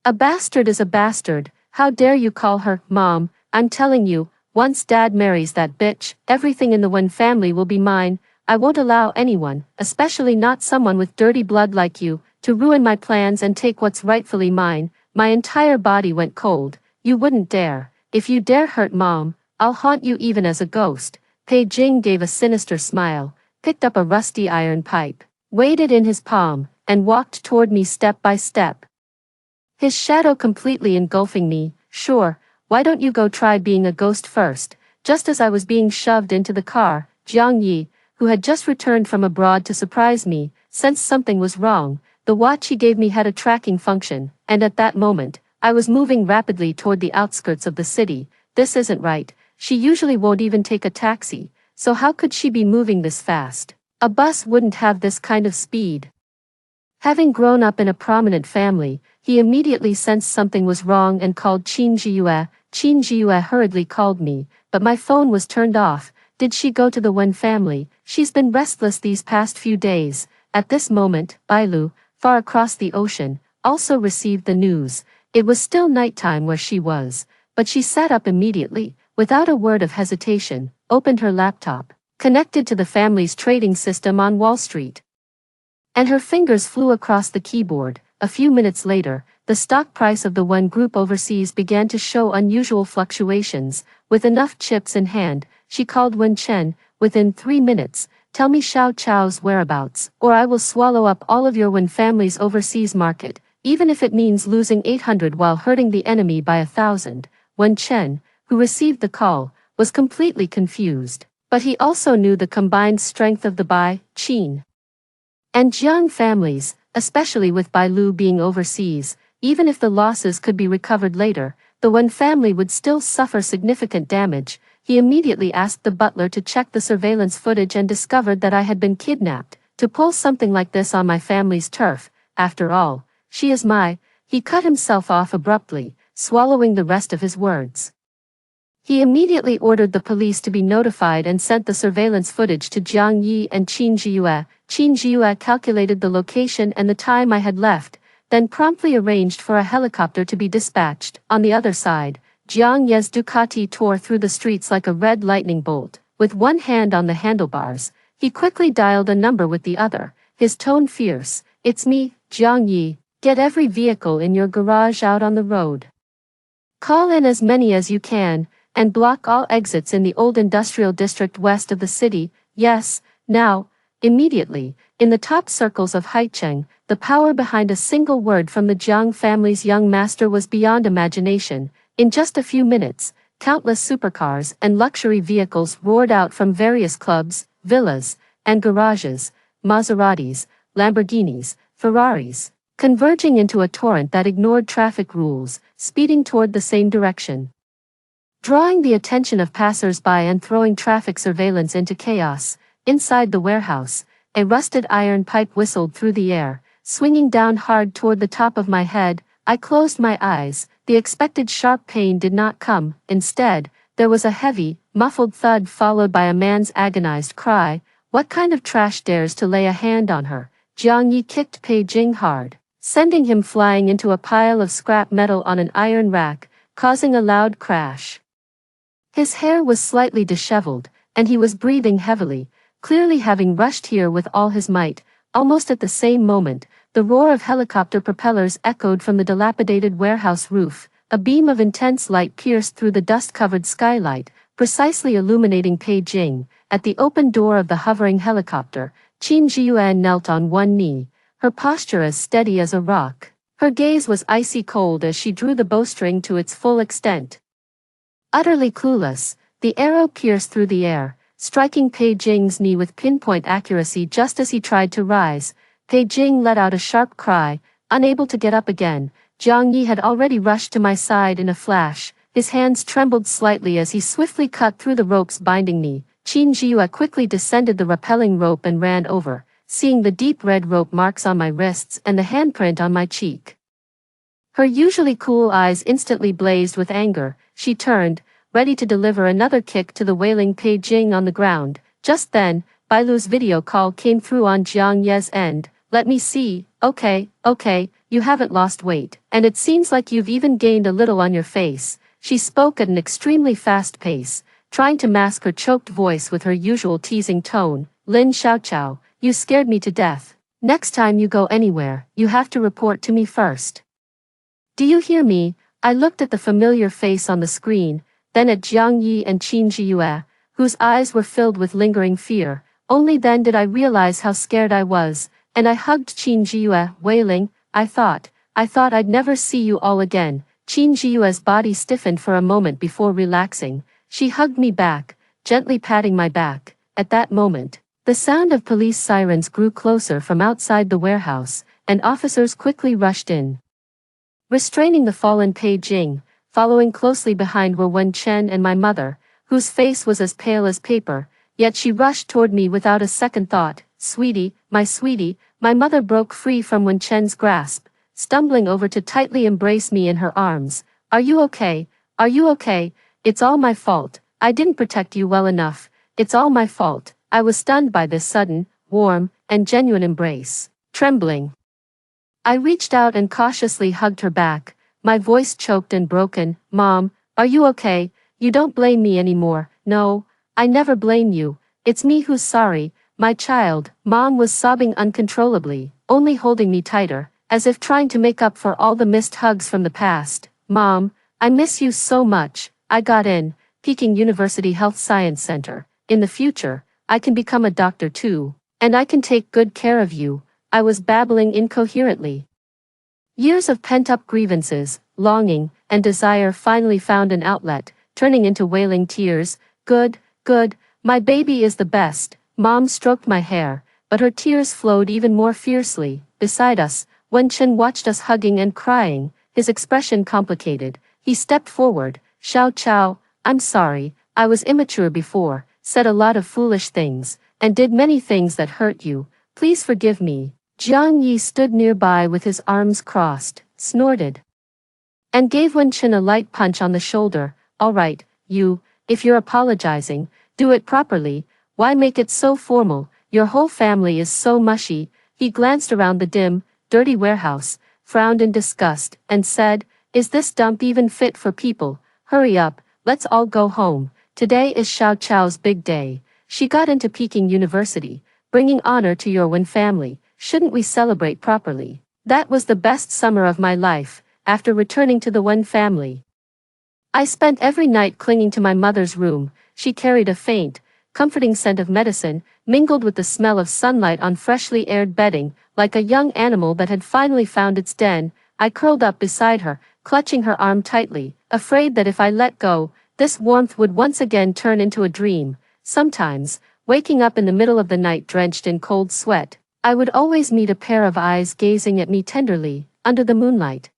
A bastard is a bastard. How dare you call her Mom? I'm telling you, once Dad marries that bitch, everything in the Wen family will be mine. I won't allow anyone, especially not someone with dirty blood like you, to ruin my plans and take what's rightfully mine. My entire body went cold. You wouldn't dare. If you dare hurt Mom, I'll haunt you even as a ghost. Pei Jing gave a sinister smile, picked up a rusty iron pipe, weighed it in his palm, and walked toward me step by step, his shadow completely engulfing me. Sure, why don't you go try being a ghost first? Just as I was being shoved into the car, Jiang Yi, who had just returned from abroad to surprise me, sensed something was wrong. The watch he gave me had a tracking function, and at that moment, I was moving rapidly toward the outskirts of the city. This isn't right. She usually won't even take a taxi, so how could she be moving this fast? A bus wouldn't have this kind of speed. Having grown up in a prominent family, he immediately sensed something was wrong and called Qin Jiyue. Qin Jiyue hurriedly called me, but my phone was turned off. Did she go to the Wen family? She's been restless these past few days. At this moment, Bailu, far across the ocean, also received the news. It was still nighttime where she was, but she sat up immediately, without a word of hesitation, opened her laptop, connected to the family's trading system on Wall Street, and her fingers flew across the keyboard. A few minutes later, the stock price of the Wen Group overseas began to show unusual fluctuations. With enough chips in hand, she called Wen Chen. Within 3 minutes, tell me Xiao Chao's whereabouts, or I will swallow up all of your Wen family's overseas market, even if it means losing 800 while hurting the enemy by 1,000. Wen Chen, who received the call, was completely confused, but he also knew the combined strength of the Bai, Qin, and Jiang families, especially with Bailu being overseas. Even if the losses could be recovered later, the Wen family would still suffer significant damage. He immediately asked the butler to check the surveillance footage and discovered that I had been kidnapped. To pull something like this on my family's turf, after all, she is my— He cut himself off abruptly, swallowing the rest of his words. He immediately ordered the police to be notified and sent the surveillance footage to Jiang Yi and Qin Jiyue. Qin Jiyue calculated the location and the time I had left, then promptly arranged for a helicopter to be dispatched. On the other side, Jiang Ye's Ducati tore through the streets like a red lightning bolt. With one hand on the handlebars, he quickly dialed a number with the other, his tone fierce. "It's me, Jiang Yi. Get every vehicle in your garage out on the road. Call in as many as you can, and block all exits in the old industrial district west of the city. Yes, now, immediately." In the top circles of Haicheng, the power behind a single word from the Jiang family's young master was beyond imagination. In just a few minutes, countless supercars and luxury vehicles roared out from various clubs, villas, and garages, Maseratis, Lamborghinis, Ferraris, converging into a torrent that ignored traffic rules, speeding toward the same direction. Drawing the attention of passers-by and throwing traffic surveillance into chaos, inside the warehouse, a rusted iron pipe whistled through the air, swinging down hard toward the top of my head. I closed my eyes. The expected sharp pain did not come. Instead, there was a heavy, muffled thud followed by a man's agonized cry. "What kind of trash dares to lay a hand on her?" Jiang Yi kicked Pei Jing hard, sending him flying into a pile of scrap metal on an iron rack, causing a loud crash. His hair was slightly disheveled, and he was breathing heavily, clearly having rushed here with all his might. Almost at the same moment, the roar of helicopter propellers echoed from the dilapidated warehouse roof. A beam of intense light pierced through the dust-covered skylight, precisely illuminating Pei Jing. At the open door of the hovering helicopter, Qin Jiyue knelt on one knee, her posture as steady as a rock. Her gaze was icy cold as she drew the bowstring to its full extent. Utterly clueless, the arrow pierced through the air, striking Pei Jing's knee with pinpoint accuracy just as he tried to rise. Pei Jing let out a sharp cry, unable to get up again. Jiang Yi had already rushed to my side in a flash. His hands trembled slightly as he swiftly cut through the ropes binding me. Qin Jiyue quickly descended the rappelling rope and ran over, seeing the deep red rope marks on my wrists and the handprint on my cheek. Her usually cool eyes instantly blazed with anger. She turned, ready to deliver another kick to the wailing Pei Jing on the ground. Just then, Bailu's video call came through on Jiang Ye's end. "Let me see. Okay, you haven't lost weight, and it seems like you've even gained a little on your face." She spoke at an extremely fast pace, trying to mask her choked voice with her usual teasing tone. "Lin Xiaoqiao, you scared me to death. Next time you go anywhere, you have to report to me first. Do you hear me?" I looked at the familiar face on the screen, then at Jiang Yi and Qin Jiyue, whose eyes were filled with lingering fear. Only then did I realize how scared I was, and I hugged Qin Jiyue, wailing, I thought I'd never see you all again." Qin Jiyue's body stiffened for a moment before relaxing. She hugged me back, gently patting my back. At that moment, the sound of police sirens grew closer from outside the warehouse, and officers quickly rushed in, restraining the fallen Pei Jing. Following closely behind were Wen Chen and my mother, whose face was as pale as paper, yet she rushed toward me without a second thought. Sweetie, my mother broke free from Wen Chen's grasp, stumbling over to tightly embrace me in her arms. Are you okay? It's all my fault. I didn't protect you well enough. It's all my fault." I was stunned by this sudden, warm, and genuine embrace. Trembling, I reached out and cautiously hugged her back, my voice choked and broken. "Mom, are you okay? You don't blame me anymore." "No, I never blame you. It's me who's sorry, my child." Mom was sobbing uncontrollably, only holding me tighter, as if trying to make up for all the missed hugs from the past. "Mom, I miss you so much." I got in, Peking University Health Science Center. "In the future, I can become a doctor too, and I can take good care of you." I was babbling incoherently. Years of pent-up grievances, longing, and desire finally found an outlet, turning into wailing tears. Good, my baby is the best." Mom stroked my hair, but her tears flowed even more fiercely. Beside us, Wen Chen watched us hugging and crying, his expression complicated. He stepped forward. "Xiao, I'm sorry, I was immature before, said a lot of foolish things, and did many things that hurt you. Please forgive me." Jiang Yi stood nearby with his arms crossed, snorted, and gave Wen Chen a light punch on the shoulder. All right, if you're apologizing, do it properly. Why make it so formal? Your whole family is so mushy. He glanced around the dim, dirty warehouse, frowned in disgust, and said, is this dump even fit for people? Hurry up, let's all go home. Today is Xiao Chao's big day. She got into Peking University, bringing honor to your Wen family. Shouldn't we celebrate properly? That was the best summer of my life. After returning to the Wen family, I spent every night clinging to my mother's room. She carried a faint, comforting scent of medicine, mingled with the smell of sunlight on freshly aired bedding. Like a young animal that had finally found its den, I curled up beside her, clutching her arm tightly, afraid that if I let go, this warmth would once again turn into a dream. Sometimes, waking up in the middle of the night drenched in cold sweat, I would always meet a pair of eyes gazing at me tenderly, under the moonlight.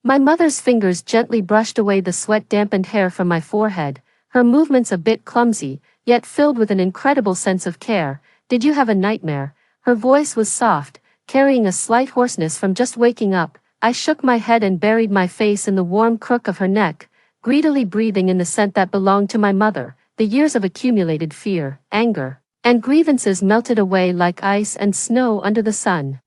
My mother's fingers gently brushed away the sweat-dampened hair from my forehead, her movements a bit clumsy, yet filled with an incredible sense of care. Did you have a nightmare? Her voice was soft, carrying a slight hoarseness from just waking up. I shook my head and buried my face in the warm crook of her neck, greedily breathing in the scent that belonged to my mother. The years of accumulated fear, anger, and grievances melted away like ice and snow under the sun,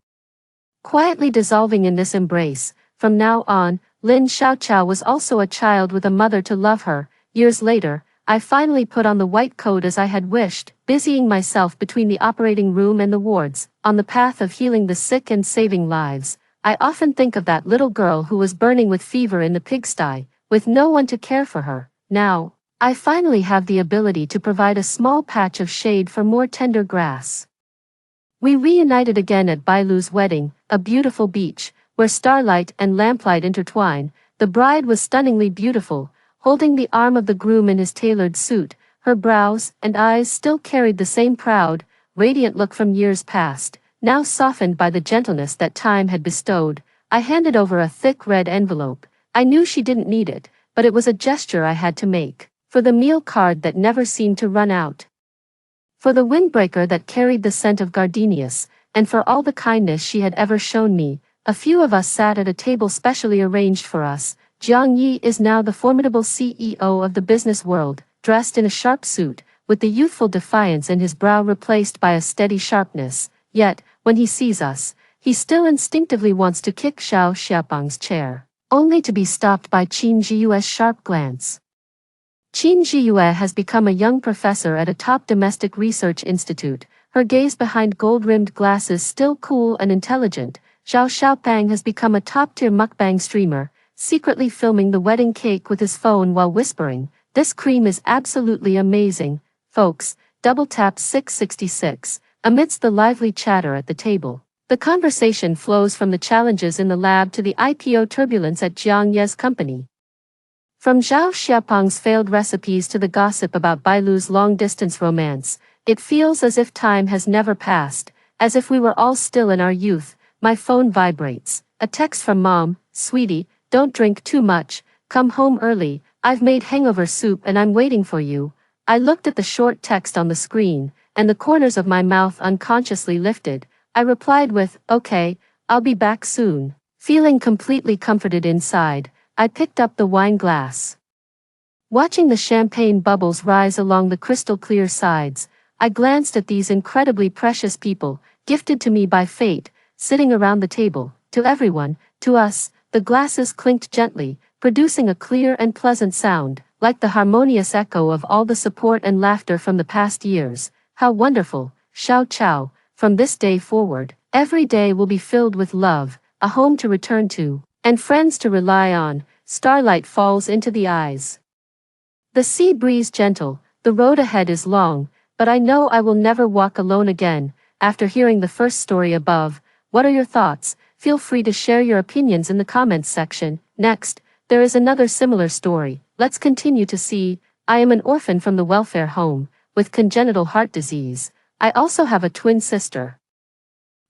quietly dissolving in this embrace. From now on, Lin Xiaochao was also a child with a mother to love her. Years later, I finally put on the white coat as I had wished, busying myself between the operating room and the wards, on the path of healing the sick and saving lives. I often think of that little girl who was burning with fever in the pigsty, with no one to care for her. Now, I finally have the ability to provide a small patch of shade for more tender grass. We reunited again at Bailu's wedding, a beautiful beach, where starlight and lamplight intertwine. The bride was stunningly beautiful, holding the arm of the groom in his tailored suit. Her brows and eyes still carried the same proud, radiant look from years past, now softened by the gentleness that time had bestowed. I handed over a thick red envelope. I knew she didn't need it, but it was a gesture I had to make, for the meal card that never seemed to run out, for the windbreaker that carried the scent of gardenias, and for all the kindness she had ever shown me. A few of us sat at a table specially arranged for us. Jiang Yi is now the formidable CEO of the business world, dressed in a sharp suit, with the youthful defiance in his brow replaced by a steady sharpness. Yet, when he sees us, he still instinctively wants to kick Xiao Xiaopang's chair, only to be stopped by Qin Jiyue's sharp glance. Qin Jiyue has become a young professor at a top domestic research institute, her gaze behind gold-rimmed glasses still cool and intelligent. Xiao Xiaopang has become a top-tier mukbang streamer, secretly filming the wedding cake with his phone while whispering, "This cream is absolutely amazing, folks." Double tap 666. Amidst the lively chatter at the table, the conversation flows from the challenges in the lab to the IPO turbulence at Jiang Ye's company. From Xiao Xiaopang's failed recipes to the gossip about Bailu's long-distance romance, it feels as if time has never passed, as if we were all still in our youth. My phone vibrates. A text from Mom. "Sweetie, don't drink too much, come home early, I've made hangover soup and I'm waiting for you." I looked at the short text on the screen, and the corners of my mouth unconsciously lifted. I replied with, "Okay, I'll be back soon." Feeling completely comforted inside, I picked up the wine glass. Watching the champagne bubbles rise along the crystal-clear sides, I glanced at these incredibly precious people, gifted to me by fate, sitting around the table. To everyone, to us, the glasses clinked gently, producing a clear and pleasant sound, like the harmonious echo of all the support and laughter from the past years. How wonderful, Xiao Chao. From this day forward, every day will be filled with love, a home to return to, and friends to rely on. Starlight falls into the eyes. The sea breeze gentle, the road ahead is long, but I know I will never walk alone again. After hearing the first story above, what are your thoughts? Feel free to share your opinions in the comments section. Next, there is another similar story. Let's continue to see. I am an orphan from the welfare home, with congenital heart disease. I also have a twin sister.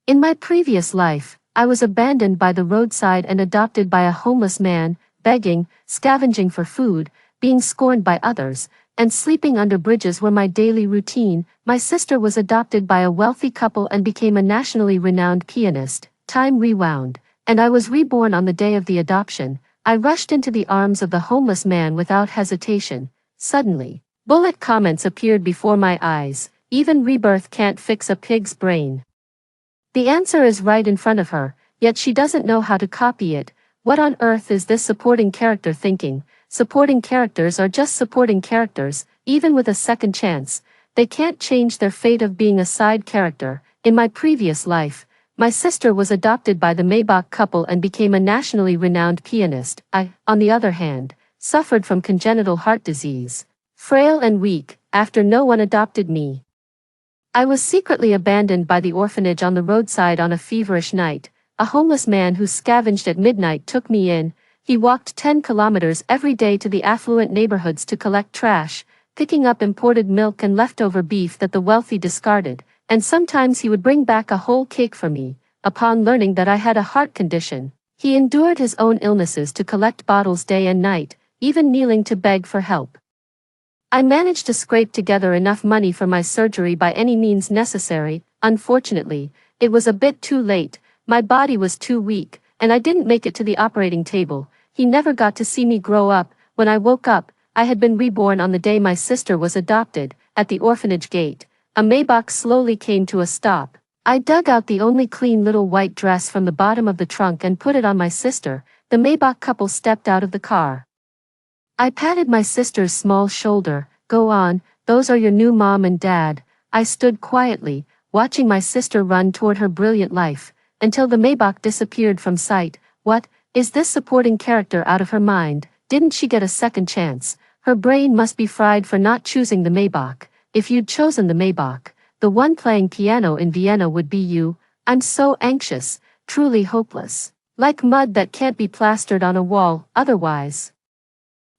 In my previous life, I was abandoned by the roadside and adopted by a homeless man, begging, scavenging for food, being scorned by others, and sleeping under bridges were my daily routine. My sister was adopted by a wealthy couple and became a nationally renowned pianist. Time rewound, and I was reborn on the day of the adoption. I rushed into the arms of the homeless man without hesitation. Suddenly, bullet comments appeared before my eyes. Even rebirth can't fix a pig's brain. The answer is right in front of her, yet she doesn't know how to copy it. What on earth is this supporting character thinking? Supporting characters are just supporting characters, even with a second chance. They can't change their fate of being a side character. In my previous life, my sister was adopted by the Maybach couple and became a nationally renowned pianist. I, on the other hand, suffered from congenital heart disease. Frail and weak, after no one adopted me. I was secretly abandoned by the orphanage on the roadside on a feverish night. A homeless man who scavenged at midnight took me in. He walked 10 kilometers every day to the affluent neighborhoods to collect trash, picking up imported milk and leftover beef that the wealthy discarded, and sometimes he would bring back a whole cake for me. Upon learning that I had a heart condition, he endured his own illnesses to collect bottles day and night, even kneeling to beg for help. I managed to scrape together enough money for my surgery by any means necessary. Unfortunately, it was a bit too late. My body was too weak, and I didn't make it to the operating table. He never got to see me grow up. When I woke up, I had been reborn on the day my sister was adopted. At the orphanage gate, a Maybach slowly came to a stop. I dug out the only clean little white dress from the bottom of the trunk and put it on my sister. The Maybach couple stepped out of the car. I patted my sister's small shoulder. Go on, those are your new mom and dad. I stood quietly, watching my sister run toward her brilliant life, until the Maybach disappeared from sight. What, is this supporting character out of her mind? Didn't she get a second chance? Her brain must be fried for not choosing the Maybach. If you'd chosen the Maybach, the one playing piano in Vienna would be you. I'm so anxious, truly hopeless. Like mud that can't be plastered on a wall, otherwise.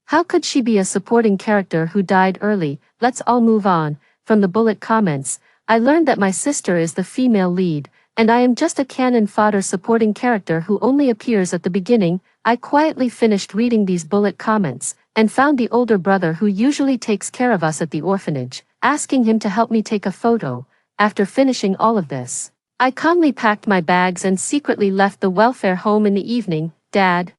How could she be a supporting character who died early? Let's all move on. From the bullet comments, I learned that my sister is the female lead, and I am just a cannon fodder supporting character who only appears at the beginning. I quietly finished reading these bullet comments, and found the older brother who usually takes care of us at the orphanage, asking him to help me take a photo. After finishing all of this, I calmly packed my bags and secretly left the welfare home in the evening. Dad,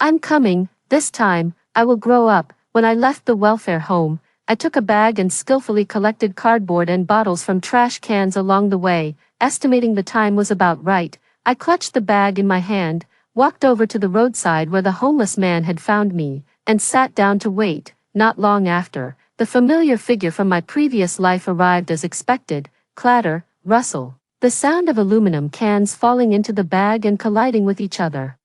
I'm coming, this time. I will grow up. When I left the welfare home, I took a bag and skillfully collected cardboard and bottles from trash cans along the way. Estimating the time was about right, I clutched the bag in my hand, walked over to the roadside where the homeless man had found me, and sat down to wait. Not long after, the familiar figure from my previous life arrived as expected. Clatter, rustle, the sound of aluminum cans falling into the bag and colliding with each other.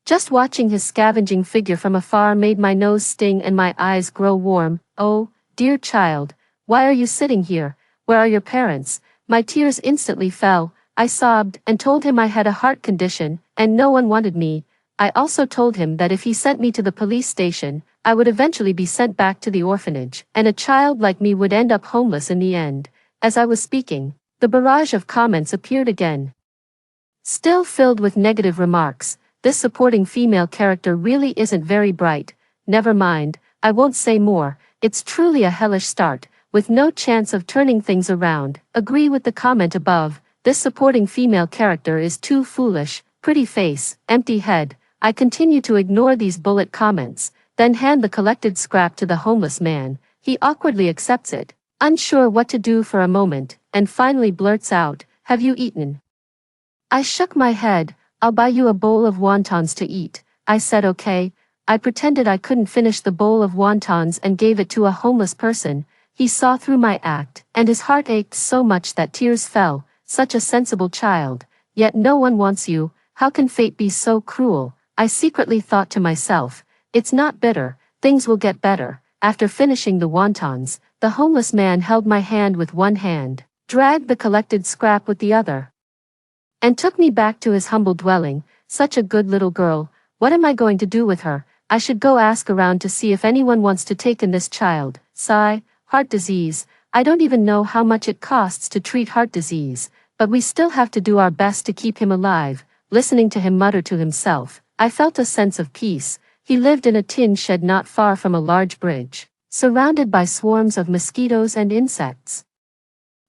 Just watching his scavenging figure from afar made my nose sting and my eyes grow warm. Oh, dear child, why are you sitting here? Where are your parents? My tears instantly fell. I sobbed and told him I had a heart condition, and no one wanted me. I also told him that if he sent me to the police station, I would eventually be sent back to the orphanage, and a child like me would end up homeless in the end. As I was speaking, the barrage of comments appeared again. Still filled with negative remarks. This supporting female character really isn't very bright. Never mind, I won't say more. It's truly a hellish start, with no chance of turning things around. Agree with the comment above. This supporting female character is too foolish. Pretty face, empty head. I continue to ignore these bullet comments, then hand the collected scrap to the homeless man. He awkwardly accepts it, unsure what to do for a moment, and finally blurts out, "Have you eaten?" I shook my head. "I'll buy you a bowl of wontons to eat," I said. Okay. I pretended I couldn't finish the bowl of wontons and gave it to a homeless person. He saw through my act, and his heart ached so much that tears fell. Such a sensible child. Yet no one wants you. How can fate be so cruel? I secretly thought to myself. It's not bitter. Things will get better. After finishing the wontons, the homeless man held my hand with one hand, dragged the collected scrap with the other, and took me back to his humble dwelling. Such a good little girl. What am I going to do with her? I should go ask around to see if anyone wants to take in this child. Sigh, heart disease. I don't even know how much it costs to treat heart disease, but we still have to do our best to keep him alive. Listening to him mutter to himself, I felt a sense of peace. He lived in a tin shed not far from a large bridge. surrounded by swarms of mosquitoes and insects.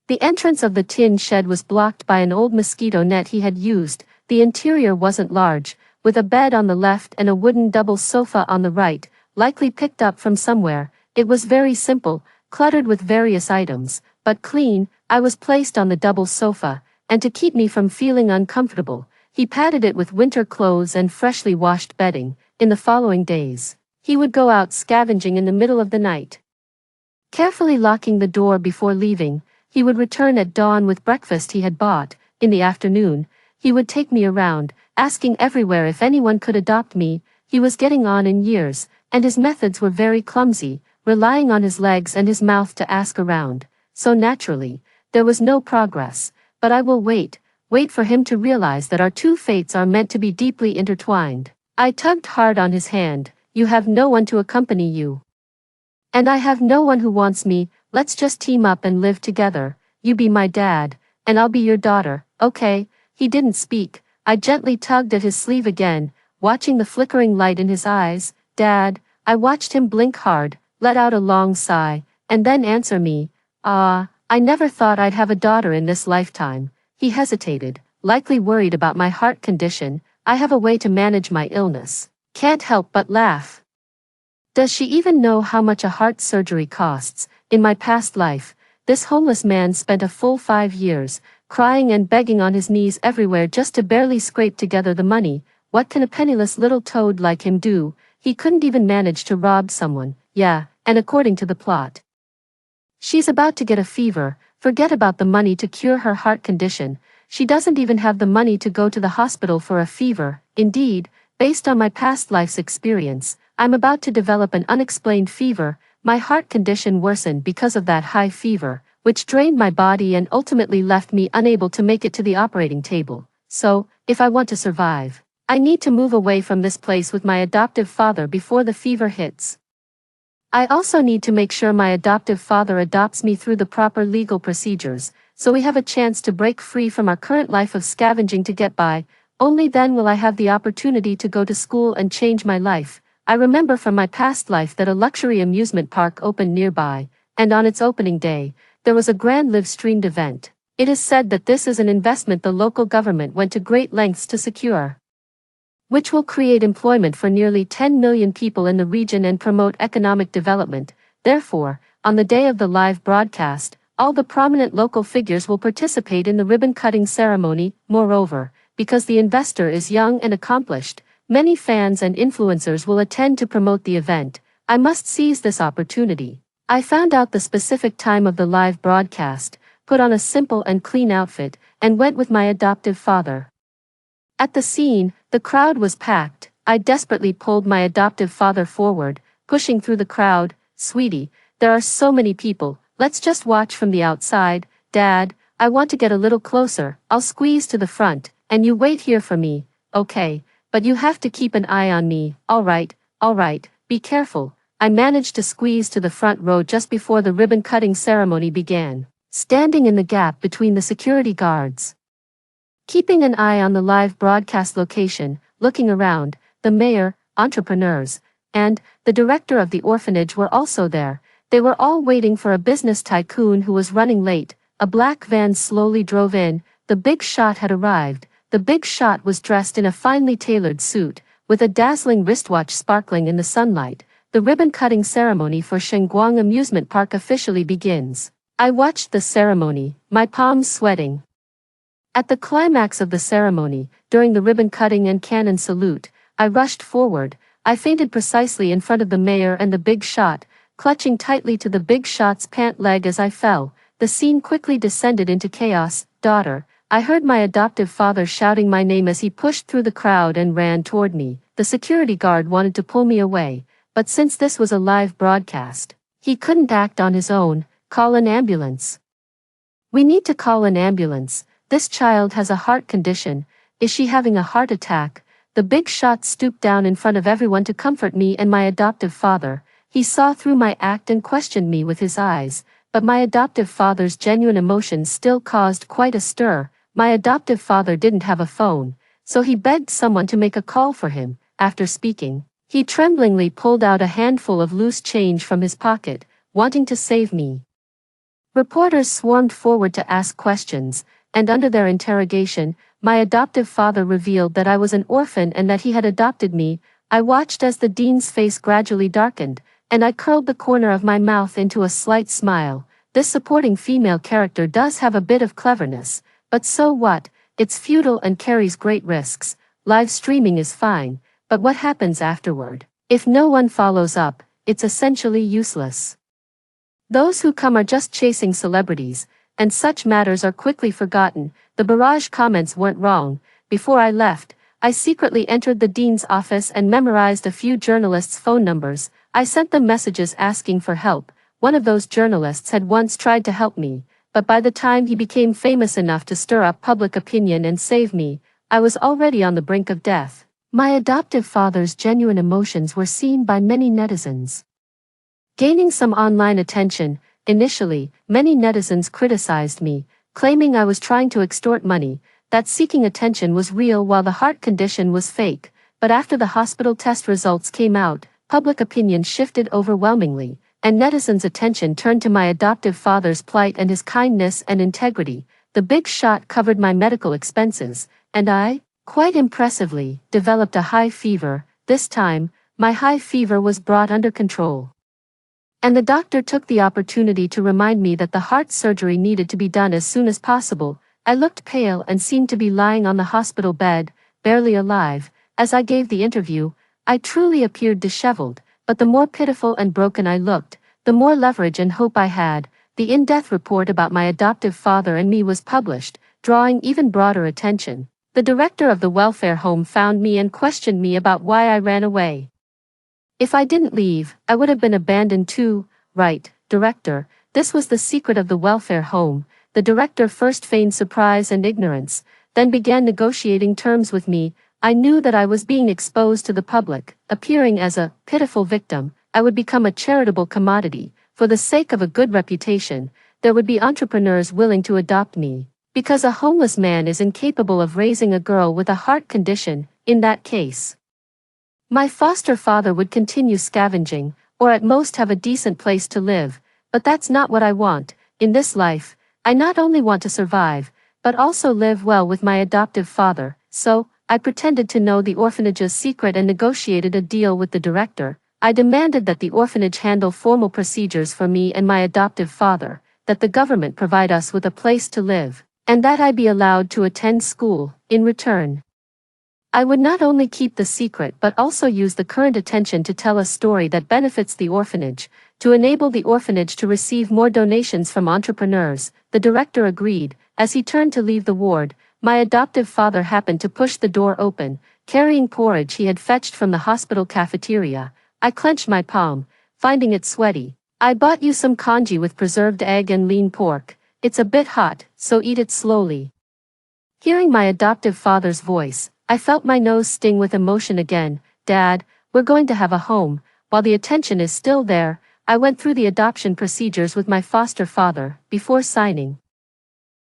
The entrance of the tin shed was blocked by an old mosquito net he had used. The interior wasn't large, with a bed on the left and a wooden double sofa on the right, likely picked up from somewhere. It was very simple, cluttered with various items, but clean. I was placed on the double sofa, and to keep me from feeling uncomfortable, he padded it with winter clothes and freshly washed bedding. In the following days, he would go out scavenging in the middle of the night. Carefully locking the door before leaving, he would return at dawn with breakfast he had bought. In the afternoon, he would take me around, asking everywhere if anyone could adopt me. He was getting on in years, and his methods were very clumsy, relying on his legs and his mouth to ask around. So naturally, there was no progress. But I will wait for him to realize that our two fates are meant to be deeply intertwined. I tugged hard on his hand. You have no one to accompany you. And I have no one who wants me. Let's just team up and live together. You be my dad, and I'll be your daughter, okay? He didn't speak. I gently tugged at his sleeve again, watching the flickering light in his eyes. Dad, I watched him blink hard, let out a long sigh, and then answer me. I never thought I'd have a daughter in this lifetime. He hesitated, likely worried about my heart condition. I have a way to manage my illness. Can't help but laugh. Does she even know how much a heart surgery costs? In my past life, this homeless man spent a full 5 years, crying and begging on his knees everywhere just to barely scrape together the money. What can a penniless little toad like him do? He couldn't even manage to rob someone. Yeah, and according to the plot, she's about to get a fever. Forget about the money to cure her heart condition. She doesn't even have the money to go to the hospital for a fever. Indeed, based on my past life's experience, I'm about to develop an unexplained fever. My heart condition worsened because of that high fever, which drained my body and ultimately left me unable to make it to the operating table. So, if I want to survive, I need to move away from this place with my adoptive father before the fever hits. I also need to make sure my adoptive father adopts me through the proper legal procedures, so we have a chance to break free from our current life of scavenging to get by. Only then will I have the opportunity to go to school and change my life. I remember from my past life that a luxury amusement park opened nearby, and on its opening day, there was a grand live-streamed event. It is said that this is an investment the local government went to great lengths to secure, which will create employment for nearly 10 million people in the region and promote economic development. Therefore, on the day of the live broadcast, all the prominent local figures will participate in the ribbon-cutting ceremony. Moreover, because the investor is young and accomplished, many fans and influencers will attend to promote the event. I must seize this opportunity. I found out the specific time of the live broadcast, put on a simple and clean outfit, and went with my adoptive father. At the scene, the crowd was packed. I desperately pulled my adoptive father forward, pushing through the crowd. Sweetie, there are so many people, let's just watch from the outside. Dad, I want to get a little closer. I'll squeeze to the front, and you wait here for me. Okay, but you have to keep an eye on me. All right, be careful. I managed to squeeze to the front row just before the ribbon-cutting ceremony began, standing in the gap between the security guards, keeping an eye on the live broadcast location, looking around. The mayor, entrepreneurs, and the director of the orphanage were also there. They were all waiting for a business tycoon who was running late. A black van slowly drove in. The big shot had arrived. The big shot was dressed in a finely tailored suit, with a dazzling wristwatch sparkling in the sunlight. The ribbon-cutting ceremony for Shengguang Amusement Park officially begins. I watched the ceremony, my palms sweating. At the climax of the ceremony, during the ribbon-cutting and cannon salute, I rushed forward. I fainted precisely in front of the mayor and the big shot, clutching tightly to the big shot's pant leg as I fell. The scene quickly descended into chaos. Daughter, I heard my adoptive father shouting my name as he pushed through the crowd and ran toward me. The security guard wanted to pull me away, but since this was a live broadcast, he couldn't act on his own. Call an ambulance. We need to call an ambulance. This child has a heart condition. Is she having a heart attack? The big shot stooped down in front of everyone to comfort me and my adoptive father. He saw through my act and questioned me with his eyes, but my adoptive father's genuine emotions still caused quite a stir. My adoptive father didn't have a phone, so he begged someone to make a call for him. After speaking He tremblingly pulled out a handful of loose change from his pocket, wanting to save me. Reporters swarmed forward to ask questions, and under their interrogation, my adoptive father revealed that I was an orphan and that he had adopted me. I watched as the dean's face gradually darkened, and I curled the corner of my mouth into a slight smile. This supporting female character does have a bit of cleverness, but so what? It's futile and carries great risks. Live streaming is fine, but what happens afterward? If no one follows up, it's essentially useless. Those who come are just chasing celebrities, and such matters are quickly forgotten. The barrage comments weren't wrong. Before I left, I secretly entered the dean's office and memorized a few journalists' phone numbers. I sent them messages asking for help. One of those journalists had once tried to help me, but by the time he became famous enough to stir up public opinion and save me, I was already on the brink of death. My adoptive father's genuine emotions were seen by many netizens. Gaining some online attention, initially, many netizens criticized me, claiming I was trying to extort money, that seeking attention was real while the heart condition was fake. But after the hospital test results came out, public opinion shifted overwhelmingly, and netizens' attention turned to my adoptive father's plight and his kindness and integrity. The big shot covered my medical expenses, and I, quite impressively, developed a high fever. This time, my high fever was brought under control. And the doctor took the opportunity to remind me that the heart surgery needed to be done as soon as possible. I looked pale and seemed to be lying on the hospital bed, barely alive. As I gave the interview, I truly appeared disheveled, but the more pitiful and broken I looked, the more leverage and hope I had. The in-depth report about my adoptive father and me was published, drawing even broader attention. The director of the welfare home found me and questioned me about why I ran away. If I didn't leave, I would have been abandoned too. Right, director, this was the secret of the welfare home. The director first feigned surprise and ignorance, then began negotiating terms with me. I knew that I was being exposed to the public, appearing as a pitiful victim. I would become a charitable commodity. For the sake of a good reputation, there would be entrepreneurs willing to adopt me. Because a homeless man is incapable of raising a girl with a heart condition, in that case, my foster father would continue scavenging, or at most have a decent place to live. But that's not what I want. In this life, I not only want to survive, but also live well with my adoptive father. So, I pretended to know the orphanage's secret and negotiated a deal with the director. I demanded that the orphanage handle formal procedures for me and my adoptive father, that the government provide us with a place to live, and that I be allowed to attend school. In return, I would not only keep the secret but also use the current attention to tell a story that benefits the orphanage, to enable the orphanage to receive more donations from entrepreneurs. The director agreed. As he turned to leave the ward, my adoptive father happened to push the door open, carrying porridge he had fetched from the hospital cafeteria. I clenched my palm, finding it sweaty. I bought you some congee with preserved egg and lean pork. It's a bit hot, so eat it slowly. Hearing my adoptive father's voice, I felt my nose sting with emotion again. Dad, we're going to have a home. While the attention is still there, I went through the adoption procedures with my foster father. Before signing,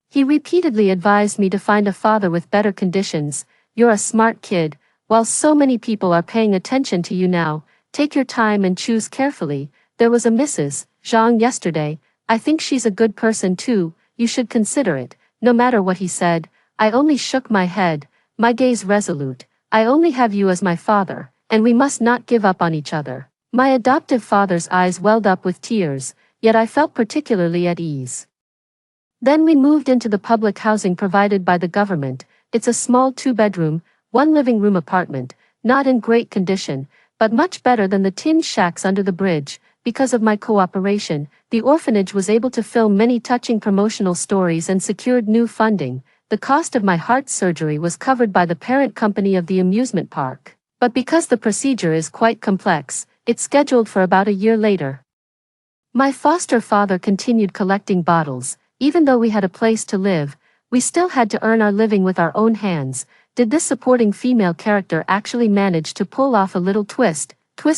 he repeatedly advised me to find a father with better conditions. You're a smart kid. While so many people are paying attention to you now, take your time and choose carefully. There was a Mrs. Zhang yesterday. I think she's a good person too. You should consider it. No matter what he said, I only shook my head, my gaze resolute. I only have you as my father, and we must not give up on each other. My adoptive father's eyes welled up with tears, yet I felt particularly at ease. Then we moved into the public housing provided by the government. It's a small 2-bedroom, 1-living-room apartment, not in great condition, but much better than the tin shacks under the bridge. Because of my cooperation, the orphanage was able to film many touching promotional stories and secured new funding. The cost of my heart surgery was covered by the parent company of the amusement park. But because the procedure is quite complex, it's scheduled for about a year later. My foster father continued collecting bottles. Even though we had a place to live, we still had to earn our living with our own hands. Did this supporting female character actually manage to pull off a little twist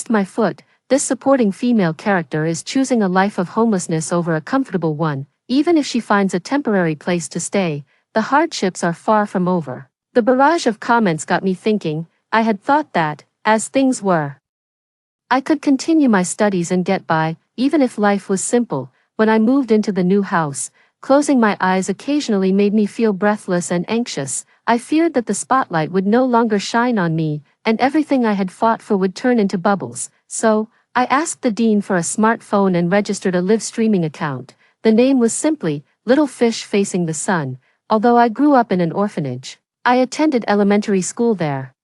my foot? This supporting female character is choosing a life of homelessness over a comfortable one. Even if she finds a temporary place to stay, the hardships are far from over. The barrage of comments got me thinking. I had thought that, as things were, I could continue my studies and get by, even if life was simple. When I moved into the new house, closing my eyes occasionally made me feel breathless and anxious. I feared that the spotlight would no longer shine on me, and everything I had fought for would turn into bubbles. So, I asked the dean for a smartphone and registered a live streaming account. The name was simply Little Fish Facing the Sun. Although I grew up in an orphanage, I attended elementary school there.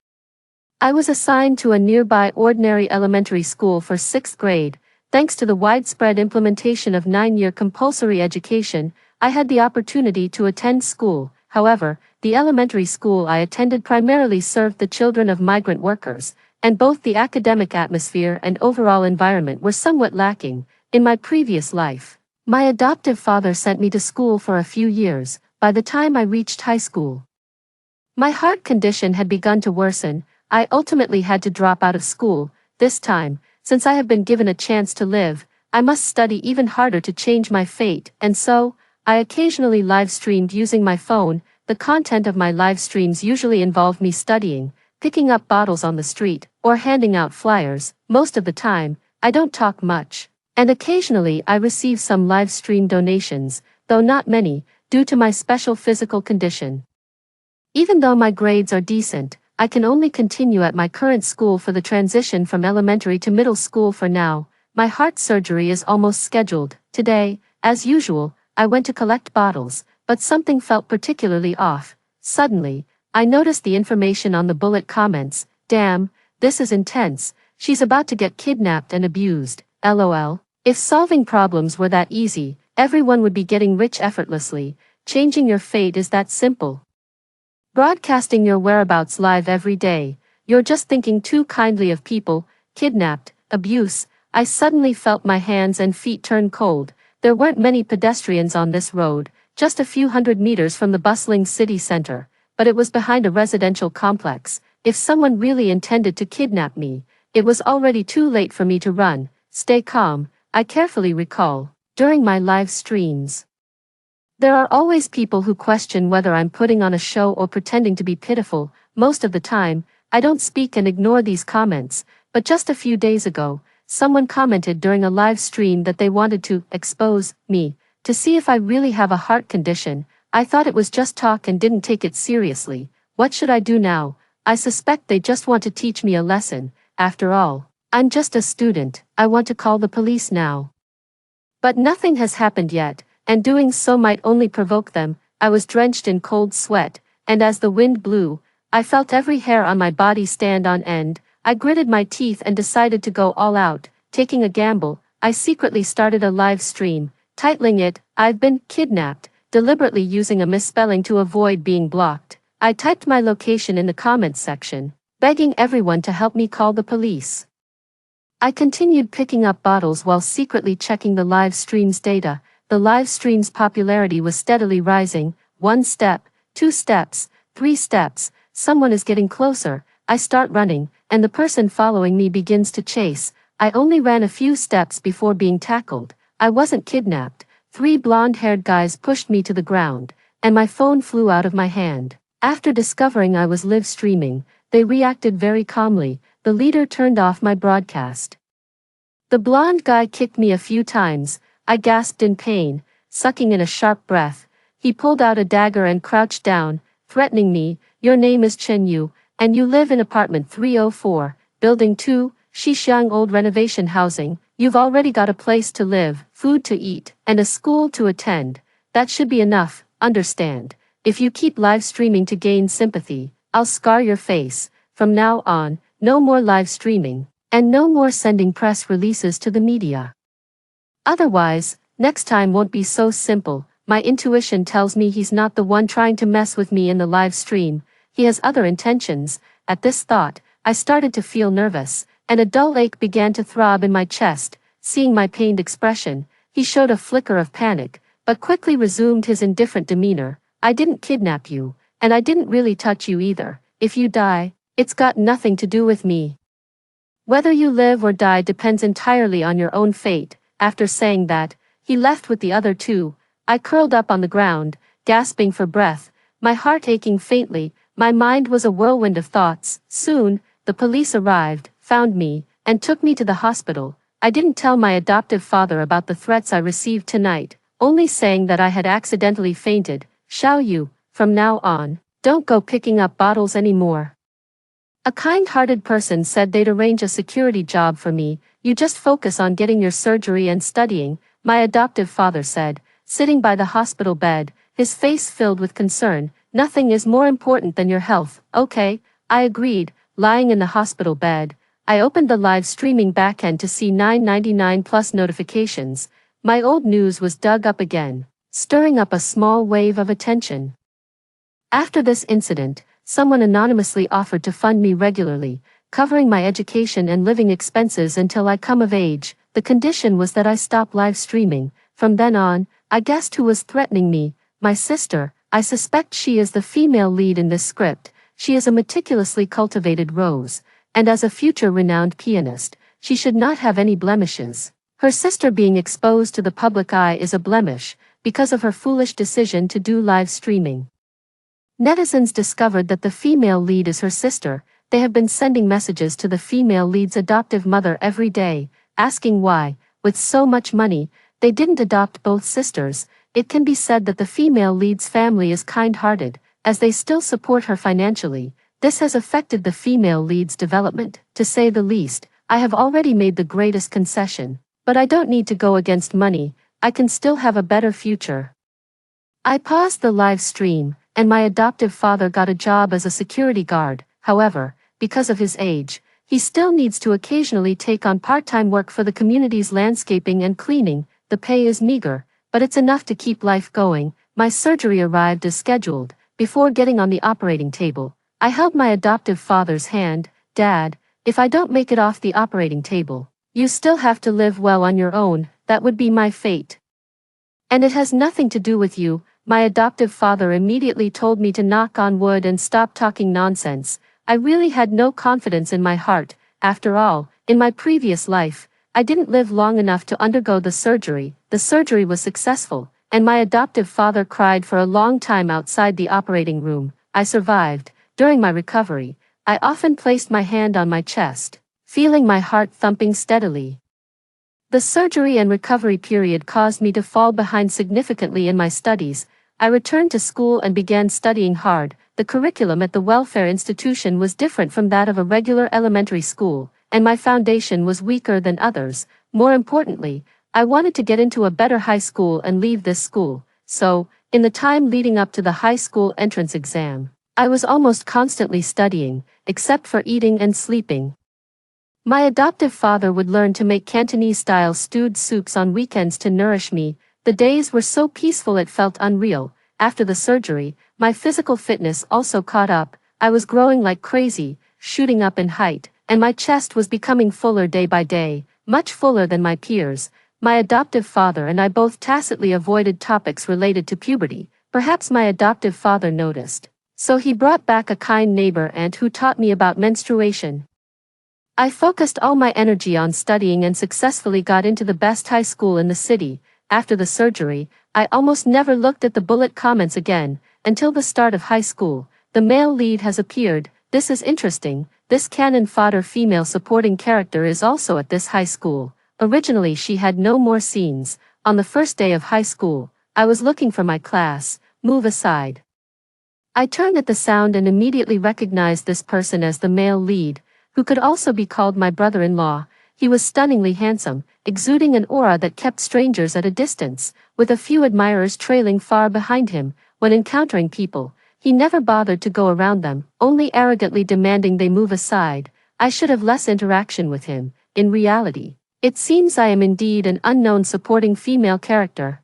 I was assigned to a nearby ordinary elementary school for 6th grade. Thanks to the widespread implementation of 9-year compulsory education, I had the opportunity to attend school. However, the elementary school I attended primarily served the children of migrant workers, and both the academic atmosphere and overall environment were somewhat lacking. In my previous life, my adoptive father sent me to school for a few years. By the time I reached high school, my heart condition had begun to worsen. I ultimately had to drop out of school. This time, since I have been given a chance to live, I must study even harder to change my fate, and so, I occasionally live-streamed using my phone. The content of my live streams usually involved me studying, picking up bottles on the street, or handing out flyers. Most of the time, I don't talk much, and occasionally I receive some live stream donations, though not many, due to my special physical condition. Even though my grades are decent, I can only continue at my current school for the transition from elementary to middle school for now. My heart surgery is almost scheduled. Today, as usual, I went to collect bottles, but something felt particularly off. Suddenly, I noticed the information on the bullet comments. Damn, this is intense. She's about to get kidnapped and abused. LOL. If solving problems were that easy, everyone would be getting rich effortlessly. Changing your fate is that simple. Broadcasting your whereabouts live every day. You're just thinking too kindly of people. Kidnapped, abuse. I suddenly felt my hands and feet turn cold. There weren't many pedestrians on this road, just a few hundred meters from the bustling city center, but it was behind a residential complex. If someone really intended to kidnap me, it was already too late for me to run. Stay calm, I carefully recall, during my live streams. There are always people who question whether I'm putting on a show or pretending to be pitiful. Most of the time, I don't speak and ignore these comments, but just a few days ago, someone commented during a live stream that they wanted to expose me, to see if I really have a heart condition. I thought it was just talk and didn't take it seriously. What should I do now? I suspect they just want to teach me a lesson. After all, I'm just a student. I want to call the police now. But nothing has happened yet, and doing so might only provoke them. I was drenched in cold sweat, and as the wind blew, I felt every hair on my body stand on end. I gritted my teeth and decided to go all out. Taking a gamble, I secretly started a live stream, titling it, "I've been kidnapped," deliberately using a misspelling to avoid being blocked. I typed my location in the comments section, begging everyone to help me call the police. I continued picking up bottles while secretly checking the live stream's data. The live stream's popularity was steadily rising. 1 step, 2 steps, 3 steps, someone is getting closer. I start running, and the person following me begins to chase. I only ran a few steps before being tackled. I wasn't kidnapped. 3 blonde-haired guys pushed me to the ground, and my phone flew out of my hand. After discovering I was live streaming, they reacted very calmly. The leader turned off my broadcast. The blonde guy kicked me a few times. I gasped in pain, sucking in a sharp breath. He pulled out a dagger and crouched down, threatening me. "Your name is Chen Yu, and you live in apartment 304, building 2, Xishiang old renovation housing. You've already got a place to live, food to eat, and a school to attend. That should be enough, understand? If you keep live streaming to gain sympathy, I'll scar your face. From now on, no more live streaming, and no more sending press releases to the media. Otherwise, next time won't be so simple." My intuition tells me he's not the one trying to mess with me in the live stream. He has other intentions. At this thought, I started to feel nervous, and a dull ache began to throb in my chest. Seeing my pained expression, he showed a flicker of panic, but quickly resumed his indifferent demeanor. "I didn't kidnap you, and I didn't really touch you either. If you die, it's got nothing to do with me. Whether you live or die depends entirely on your own fate." After saying that, he left with the other 2. I curled up on the ground, gasping for breath, my heart aching faintly. My mind was a whirlwind of thoughts. Soon, the police arrived, found me, and took me to the hospital. I didn't tell my adoptive father about the threats I received tonight, only saying that I had accidentally fainted. Shall you, from now on, don't go picking up bottles anymore. A kind-hearted person said they'd arrange a security job for me. You just focus on getting your surgery and studying, my adoptive father said, sitting by the hospital bed, his face filled with concern. Nothing is more important than your health. Okay, I agreed, lying in the hospital bed. I opened the live streaming backend to see 999 plus notifications. My old news was dug up again, stirring up a small wave of attention. After this incident, someone anonymously offered to fund me regularly, covering my education and living expenses until I come of age. The condition was that I stop live streaming. From then on, I guessed who was threatening me. My sister. I suspect she is the female lead in this script. She is a meticulously cultivated rose, and as a future renowned pianist, she should not have any blemishes. Her sister being exposed to the public eye is a blemish, because of her foolish decision to do live streaming. Netizens discovered that the female lead is her sister. They have been sending messages to the female lead's adoptive mother every day, asking why, with so much money, they didn't adopt both sisters. It can be said that the female lead's family is kind-hearted, as they still support her financially. This has affected the female lead's development, to say the least. I have already made the greatest concession, but I don't need to go against money. I can still have a better future. I paused the live stream, and my adoptive father got a job as a security guard. However, because of his age, he still needs to occasionally take on part-time work for the community's landscaping and cleaning. The pay is meager, but it's enough to keep life going. My surgery arrived as scheduled. Before getting on the operating table, I held my adoptive father's hand. Dad, if I don't make it off the operating table, you still have to live well on your own. That would be my fate. And it has nothing to do with you. My adoptive father immediately told me to knock on wood and stop talking nonsense. I really had no confidence in my heart. After all, in my previous life, I didn't live long enough to undergo the surgery. The surgery was successful, and my adoptive father cried for a long time outside the operating room. I survived. During my recovery, I often placed my hand on my chest, feeling my heart thumping steadily. The surgery and recovery period caused me to fall behind significantly in my studies. I returned to school and began studying hard. The curriculum at the welfare institution was different from that of a regular elementary school, and my foundation was weaker than others. More importantly, I wanted to get into a better high school and leave this school. So, in the time leading up to the high school entrance exam, I was almost constantly studying, except for eating and sleeping. My adoptive father would learn to make Cantonese-style stewed soups on weekends to nourish me. The days were so peaceful it felt unreal. After the surgery, my physical fitness also caught up. I was growing like crazy, shooting up in height, and my chest was becoming fuller day by day, much fuller than my peers. My adoptive father and I both tacitly avoided topics related to puberty. Perhaps my adoptive father noticed. So he brought back a kind neighbor aunt who taught me about menstruation. I focused all my energy on studying and successfully got into the best high school in the city. After the surgery, I almost never looked at the bullet comments again, until the start of high school. The male lead has appeared. This is interesting. This cannon fodder female supporting character is also at this high school. Originally she had no more scenes. On the first day of high school, I was looking for my class. Move aside. I turned at the sound and immediately recognized this person as the male lead, who could also be called my brother-in-law. He was stunningly handsome, exuding an aura that kept strangers at a distance, with a few admirers trailing far behind him. When encountering people, he never bothered to go around them, only arrogantly demanding they move aside. I should have less interaction with him. In reality, it seems I am indeed an unknown supporting female character.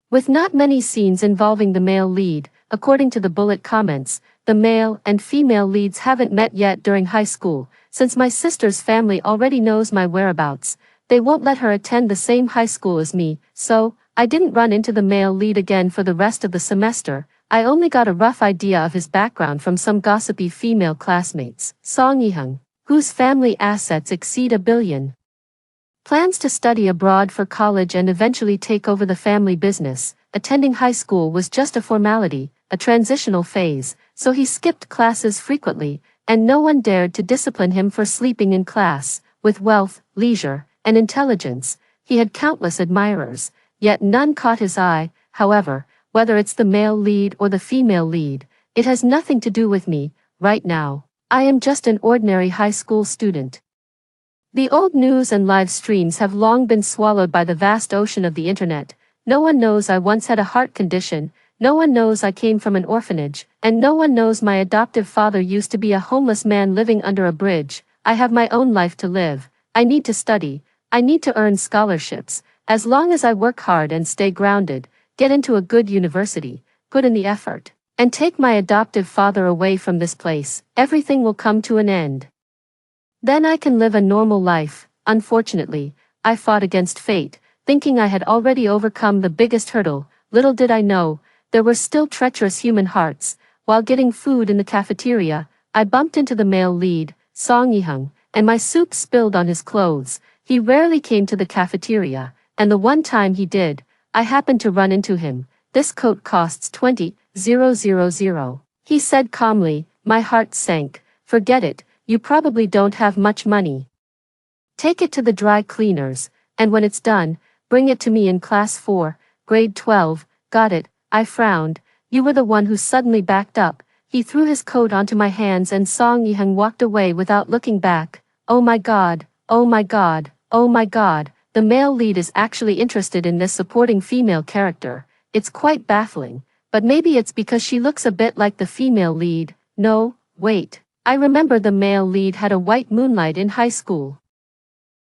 With not many scenes involving the male lead, according to the bullet comments, the male and female leads haven't met yet during high school. Since my sister's family already knows my whereabouts, they won't let her attend the same high school as me, so I didn't run into the male lead again for the rest of the semester. I only got a rough idea of his background from some gossipy female classmates. Song Yihung, whose family assets exceed $1 billion. Plans to study abroad for college and eventually take over the family business. Attending high school was just a formality, a transitional phase, so he skipped classes frequently, and no one dared to discipline him for sleeping in class. with wealth, leisure, and intelligence. He had countless admirers, yet none caught his eye. However, whether it's the male lead or the female lead, it has nothing to do with me. Right now, I am just an ordinary high school student. The old news and live streams have long been swallowed by the vast ocean of the internet. No one knows I once had a heart condition, no one knows I came from an orphanage, and no one knows my adoptive father used to be a homeless man living under a bridge. I have my own life to live. I need to study. I need to earn scholarships. As long as I work hard and stay grounded, get into a good university, put in the effort, and take my adoptive father away from this place, everything will come to an end. Then I can live a normal life. Unfortunately, I fought against fate, thinking I had already overcome the biggest hurdle. Little did I know, there were still treacherous human hearts. While getting food in the cafeteria, I bumped into the male lead, Song Yiheng, and my soup spilled on his clothes. He rarely came to the cafeteria, and the one time he did, I happened to run into him. This coat costs 20,000. He said calmly. My heart sank. Forget it. You probably don't have much money. Take it to the dry cleaners, and when it's done, bring it to me in class 4, grade 12. Got it? I frowned. You were the one who suddenly backed up. He threw his coat onto my hands and Song Yiheng walked away without looking back. Oh my god, oh my god, oh my god. The male lead is actually interested in this supporting female character. It's quite baffling, but maybe it's because she looks a bit like the female lead. No, wait. I remember the male lead had a white moonlight in high school.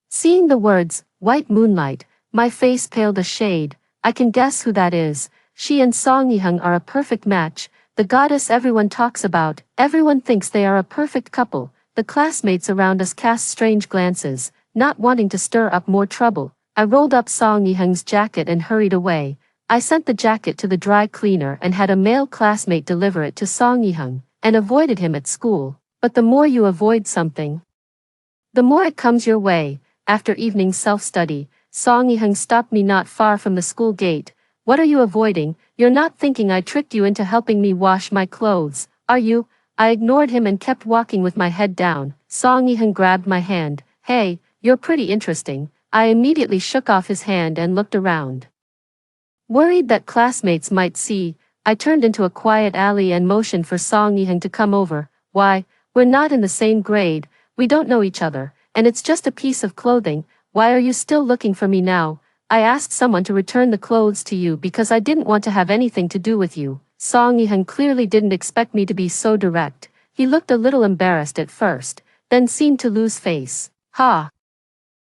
Seeing the words, white moonlight, my face paled a shade. I can guess who that is. She and Song Yiheng are a perfect match, the goddess everyone talks about. Everyone thinks they are a perfect couple. The classmates around us cast strange glances, not wanting to stir up more trouble. I rolled up Song Yiheng's jacket and hurried away. I sent the jacket to the dry cleaner and had a male classmate deliver it to Song Yiheng, and avoided him at school. But the more you avoid something, the more it comes your way. After evening self-study, Song Yiheng stopped me not far from the school gate. What are you avoiding? You're not thinking I tricked you into helping me wash my clothes, are you? I ignored him and kept walking with my head down. Song Yiheng grabbed my hand. Hey, you're pretty interesting. I immediately shook off his hand and looked around. Worried that classmates might see, I turned into a quiet alley and motioned for Song Yiheng to come over. Why? We're not in the same grade, we don't know each other, and it's just a piece of clothing. Why are you still looking for me now? I asked someone to return the clothes to you because I didn't want to have anything to do with you. Song Yiheng clearly didn't expect me to be so direct. He looked a little embarrassed at first, then seemed to lose face. Ha!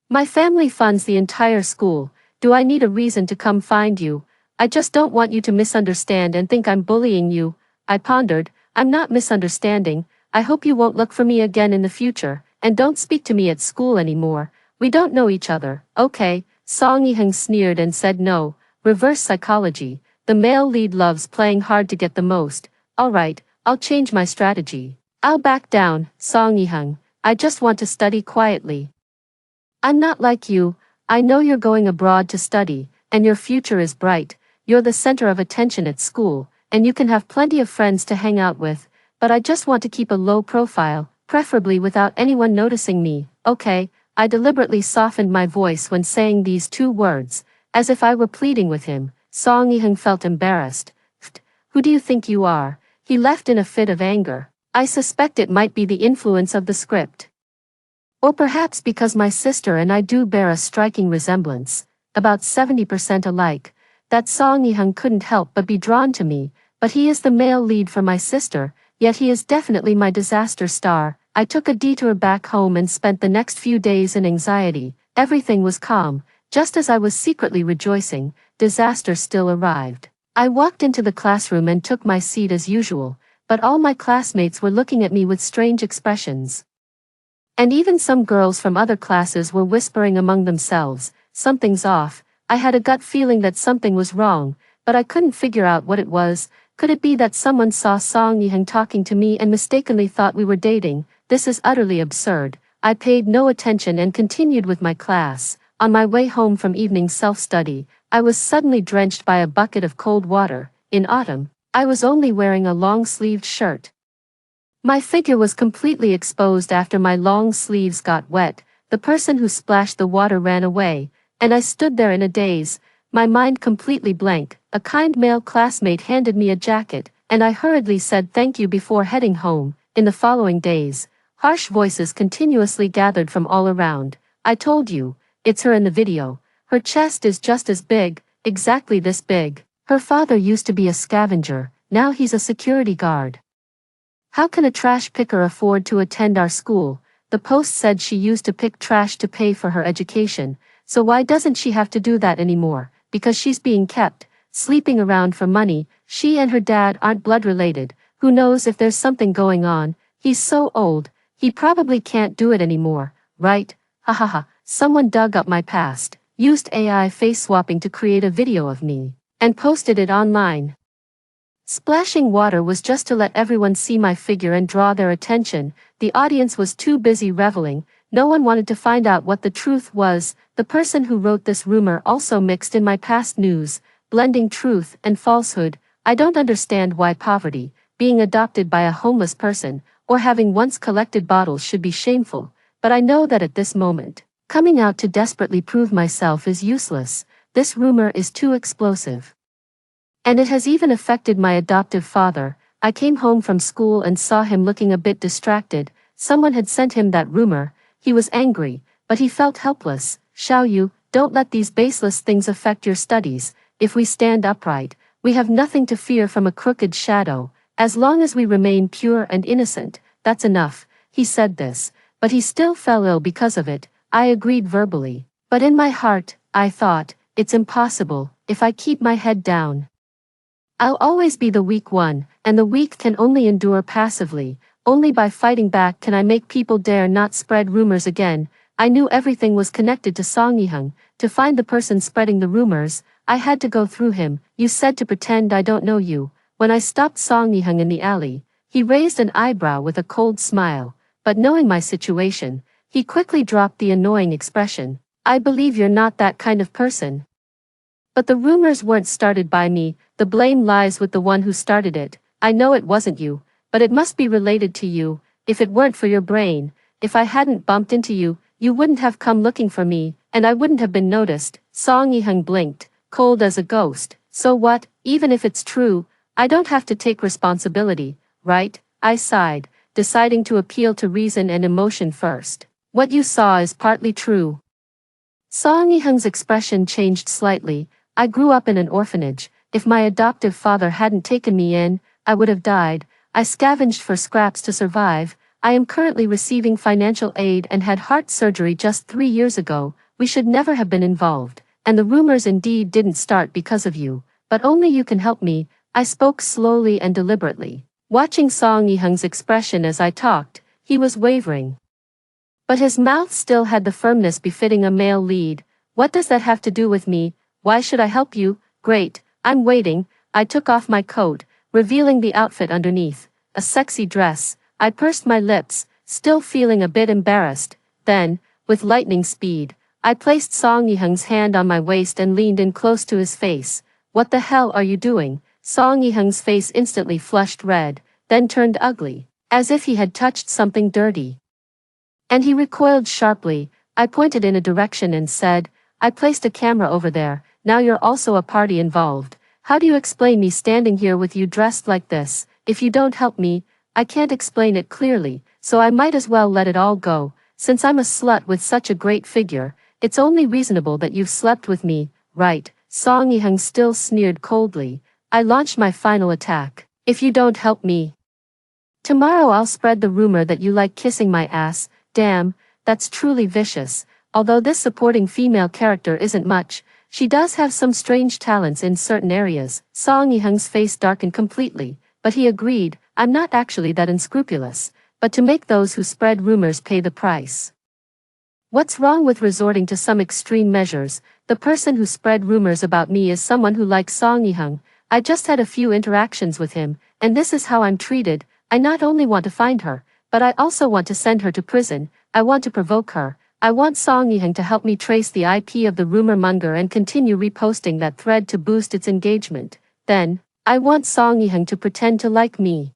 My family funds the entire school. Do I need a reason to come find you? I just don't want you to misunderstand and think I'm bullying you. I pondered. I'm not misunderstanding. I hope you won't look for me again in the future, and don't speak to me at school anymore. We don't know each other. Okay. Song Yiheng sneered and said no. Reverse psychology. The male lead loves playing hard to get the most. Alright, I'll change my strategy. I'll back down, Song Yiheng. I just want to study quietly. I'm not like you. I know you're going abroad to study, and your future is bright. You're the center of attention at school, and you can have plenty of friends to hang out with, but I just want to keep a low profile, preferably without anyone noticing me. Okay. I deliberately softened my voice when saying these two words, as if I were pleading with him. Song Yiheng felt embarrassed. Who do you think you are? He left in a fit of anger. I suspect it might be the influence of the script. Or perhaps because my sister and I do bear a striking resemblance, about 70% alike, that Song Yiheng couldn't help but be drawn to me, but he is the male lead for my sister, yet he is definitely my disaster star. I took a detour back home and spent the next few days in anxiety. Everything was calm. Just as I was secretly rejoicing, disaster still arrived. I walked into the classroom and took my seat as usual, but all my classmates were looking at me with strange expressions. And even some girls from other classes were whispering among themselves, something's off. I had a gut feeling that something was wrong, but I couldn't figure out what it was. Could it be that someone saw Song Yiheng talking to me and mistakenly thought we were dating? This is utterly absurd. I paid no attention and continued with my class. On my way home from evening self-study, I was suddenly drenched by a bucket of cold water. In autumn, I was only wearing a long-sleeved shirt. My figure was completely exposed after my long sleeves got wet. the person who splashed the water ran away, and I stood there in a daze, my mind completely blank. A kind male classmate handed me a jacket, and I hurriedly said thank you before heading home. In the following days, harsh voices continuously gathered from all around. I told you, it's her in the video. Her chest is just as big, exactly this big. Her father used to be a scavenger, now he's a security guard. How can a trash picker afford to attend our school? The post said she used to pick trash to pay for her education, so why doesn't she have to do that anymore? Because she's being kept, sleeping around for money. She and her dad aren't blood related. Who knows if there's something going on? He's so old, he probably can't do it anymore, right? Hahaha, someone dug up my past, used AI face swapping to create a video of me, and posted it online. Splashing water was just to let everyone see my figure and draw their attention. The audience was too busy reveling. No one wanted to find out what the truth was. The person who wrote this rumor also mixed in my past news, blending truth and falsehood. I don't understand why poverty, being adopted by a homeless person, or having once collected bottles should be shameful, but I know that at this moment, coming out to desperately prove myself is useless. This rumor is too explosive. And it has even affected my adoptive father. I came home from school and saw him looking a bit distracted. Someone had sent him that rumor. He was angry, but he felt helpless. Xiaoyu, don't let these baseless things affect your studies. If we stand upright, we have nothing to fear from a crooked shadow. As long as we remain pure and innocent, that's enough. He said this, but he still fell ill because of it. I agreed verbally, but in my heart, I thought, it's impossible, if I keep my head down. I'll always be the weak one, and the weak can only endure passively. Only by fighting back can I make people dare not spread rumors again. I knew everything was connected to Song Yiheng. To find the person spreading the rumors, I had to go through him. You said to pretend I don't know you. When I stopped Song Yiheng in the alley, he raised an eyebrow with a cold smile, but knowing my situation, he quickly dropped the annoying expression. I believe you're not that kind of person. But the rumors weren't started by me, the blame lies with the one who started it. I know it wasn't you, but it must be related to you. If it weren't for your brain, if I hadn't bumped into you, you wouldn't have come looking for me, and I wouldn't have been noticed. Song Yiheng blinked, cold as a ghost. So what, even if it's true, I don't have to take responsibility, right? I sighed, deciding to appeal to reason and emotion first. What you saw is partly true. Song Yiheng's expression changed slightly. I grew up in an orphanage. If my adoptive father hadn't taken me in, I would have died. I scavenged for scraps to survive. I am currently receiving financial aid and had heart surgery just 3 years ago. We should never have been involved, and the rumors indeed didn't start because of you, but only you can help me. I spoke slowly and deliberately, watching Song Yiheng's expression as I talked. He was wavering, but his mouth still had the firmness befitting a male lead. What does that have to do with me? Why should I help you? Great, I'm waiting. I took off my coat, revealing the outfit underneath, a sexy dress. I pursed my lips, still feeling a bit embarrassed. Then, with lightning speed, I placed Song Yiheng's hand on my waist and leaned in close to his face. What the hell are you doing? Song Yiheng's face instantly flushed red, then turned ugly, as if he had touched something dirty. And he recoiled sharply. I pointed in a direction and said, I placed a camera over there. Now you're also a party involved. How do you explain me standing here with you dressed like this? If you don't help me, I can't explain it clearly, so I might as well let it all go. Since I'm a slut with such a great figure, it's only reasonable that you've slept with me, right? Song Yiheng still sneered coldly. I launched my final attack. If you don't help me, tomorrow I'll spread the rumor that you like kissing my ass. Damn, that's truly vicious. Although this supporting female character isn't much, she does have some strange talents in certain areas. Song Yiheng's face darkened completely, but he agreed, I'm not actually that unscrupulous, but to make those who spread rumors pay the price. What's wrong with resorting to some extreme measures? The person who spread rumors about me is someone who likes Song Yiheng. I just had a few interactions with him, and this is how I'm treated. I not only want to find her, but I also want to send her to prison. I want to provoke her. I want Song Yiheng to help me trace the IP of the rumor monger and continue reposting that thread to boost its engagement. Then, I want Song Yiheng to pretend to like me.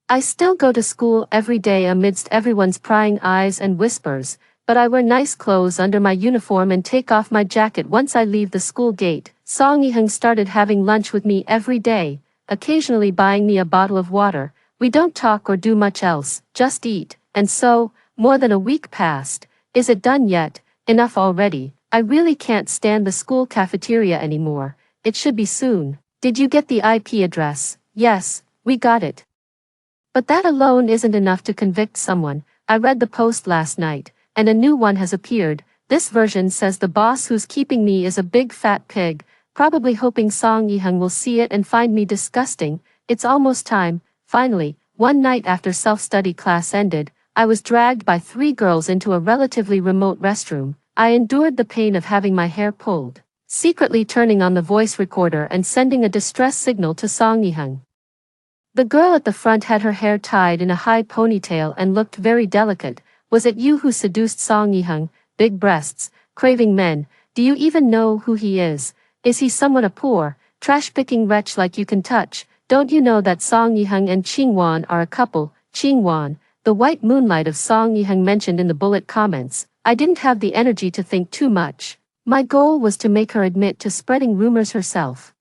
I still go to school every day amidst everyone's prying eyes and whispers, but I wear nice clothes under my uniform and take off my jacket once I leave the school gate. Song Yi-hung started having lunch with me every day, occasionally buying me a bottle of water. We don't talk or do much else, just eat. And so, more than a week passed. Is it done yet? Enough already. I really can't stand the school cafeteria anymore. It should be soon. Did you get the IP address? Yes, we got it. But that alone isn't enough to convict someone. I read the post last night, and a new one has appeared. This version says the boss who's keeping me is a big fat pig, probably hoping Song Yi-hung will see it and find me disgusting. It's almost time. Finally, one night after self-study class ended, I was dragged by 3 girls into a relatively remote restroom. I endured the pain of having my hair pulled, secretly turning on the voice recorder and sending a distress signal to Song Yi-hung. The girl at the front had her hair tied in a high ponytail and looked very delicate. Was it you who seduced Song Yi-hung? Big breasts, craving men. Do you even know who he is? Is he someone a poor, trash-picking wretch like you can touch? Don't you know that Song Yi-hung and Ching-wan are a couple? Ching-wan, the white moonlight of Song Yi-hung mentioned in the bullet comments. I didn't have the energy to think too much. My goal was to make her admit to spreading rumors herself.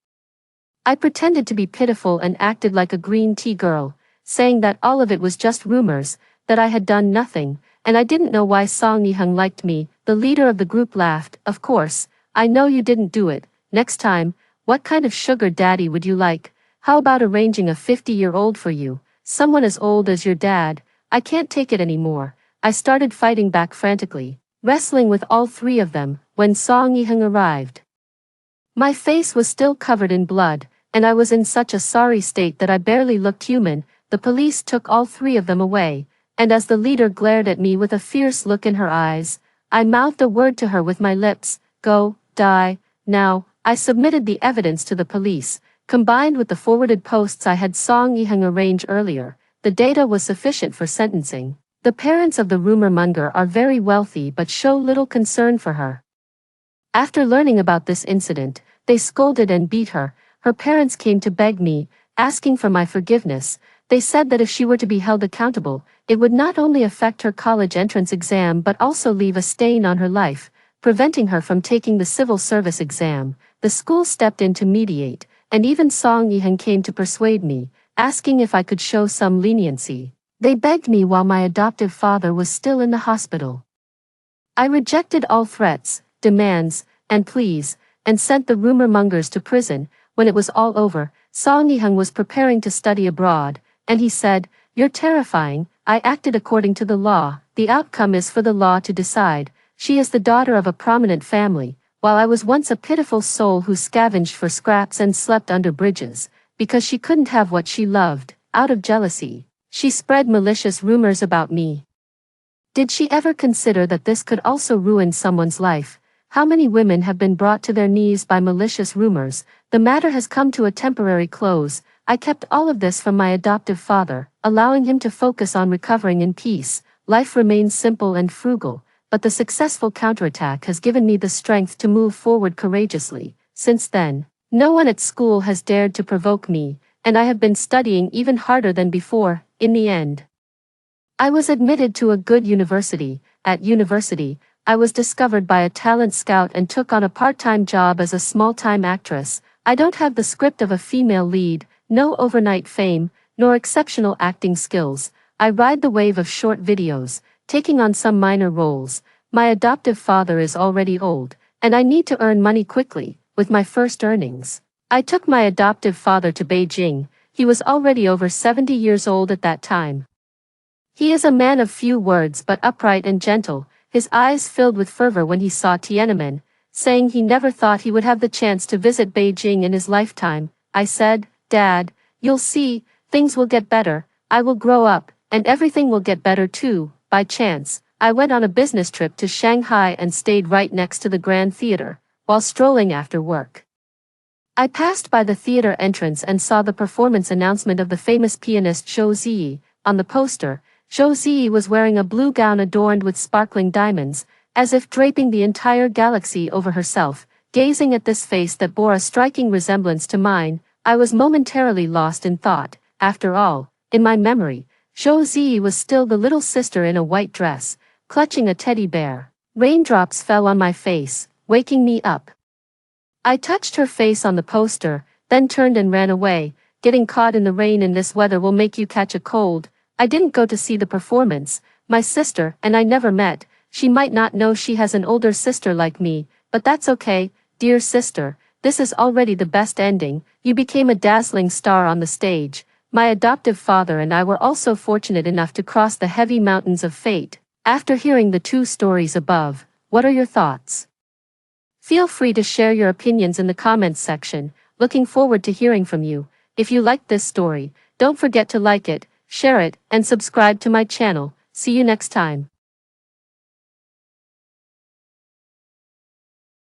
I pretended to be pitiful and acted like a green tea girl, saying that all of it was just rumors, that I had done nothing, and I didn't know why Song Yi-hung liked me. The leader of the group laughed. Of course, I know you didn't do it. Next time, what kind of sugar daddy would you like? How about arranging a 50-year-old for you? Someone as old as your dad. I can't take it anymore. I started fighting back frantically, wrestling with all 3 of them, when Song Yi-hung arrived. My face was still covered in blood, and I was in such a sorry state that I barely looked human. The police took all 3 of them away, and as the leader glared at me with a fierce look in her eyes, I mouthed a word to her with my lips, "Go, die, now." I submitted the evidence to the police, combined with the forwarded posts I had Song Yi-hung arrange earlier. The data was sufficient for sentencing. The parents of the rumor monger are very wealthy but show little concern for her. After learning about this incident, they scolded and beat her. Her parents came to beg me, asking for my forgiveness. They said that if she were to be held accountable, it would not only affect her college entrance exam but also leave a stain on her life, preventing her from taking the civil service exam. The school stepped in to mediate, and even Song Yi-hung came to persuade me, asking if I could show some leniency. They begged me while my adoptive father was still in the hospital. I rejected all threats, demands, and pleas, and sent the rumor mongers to prison. When it was all over, Song Yi-hung was preparing to study abroad, and he said, "You're terrifying." I acted according to the law. The outcome is for the law to decide. She is the daughter of a prominent family, while I was once a pitiful soul who scavenged for scraps and slept under bridges, because she couldn't have what she loved. Out of jealousy, she spread malicious rumors about me. Did she ever consider that this could also ruin someone's life? How many women have been brought to their knees by malicious rumors? The matter has come to a temporary close. I kept all of this from my adoptive father, allowing him to focus on recovering in peace. Life remains simple and frugal, but the successful counterattack has given me the strength to move forward courageously. Since then, no one at school has dared to provoke me, and I have been studying even harder than before. In the end, I was admitted to a good university. At university, I was discovered by a talent scout and took on a part-time job as a small-time actress. I don't have the script of a female lead, no overnight fame, nor exceptional acting skills. I ride the wave of short videos, taking on some minor roles. My adoptive father is already old, and I need to earn money quickly. With my first earnings, I took my adoptive father to Beijing. He was already over 70 years old at that time. He is a man of few words but upright and gentle. His eyes filled with fervor when he saw Tiananmen, saying he never thought he would have the chance to visit Beijing in his lifetime. I said, "Dad, you'll see, things will get better. I will grow up, and everything will get better too." By chance, I went on a business trip to Shanghai and stayed right next to the Grand Theater, while strolling after work. I passed by the theater entrance and saw the performance announcement of the famous pianist Zhou Ziyi. On the poster, Zhou Ziyi was wearing a blue gown adorned with sparkling diamonds, as if draping the entire galaxy over herself. Gazing at this face that bore a striking resemblance to mine, I was momentarily lost in thought. After all, in my memory, Zhou Ziyi was still the little sister in a white dress, clutching a teddy bear. Raindrops fell on my face, waking me up. I touched her face on the poster, then turned and ran away. Getting caught in the rain in this weather will make you catch a cold. I didn't go to see the performance. My sister and I never met. She might not know she has an older sister like me, but that's okay, dear sister. This is already the best ending. You became a dazzling star on the stage. My adoptive father and I were also fortunate enough to cross the heavy mountains of fate. After hearing the two stories above, what are your thoughts? Feel free to share your opinions in the comments section. Looking forward to hearing from you. If you liked this story, don't forget to like it, share it, and subscribe to my channel. See you next time.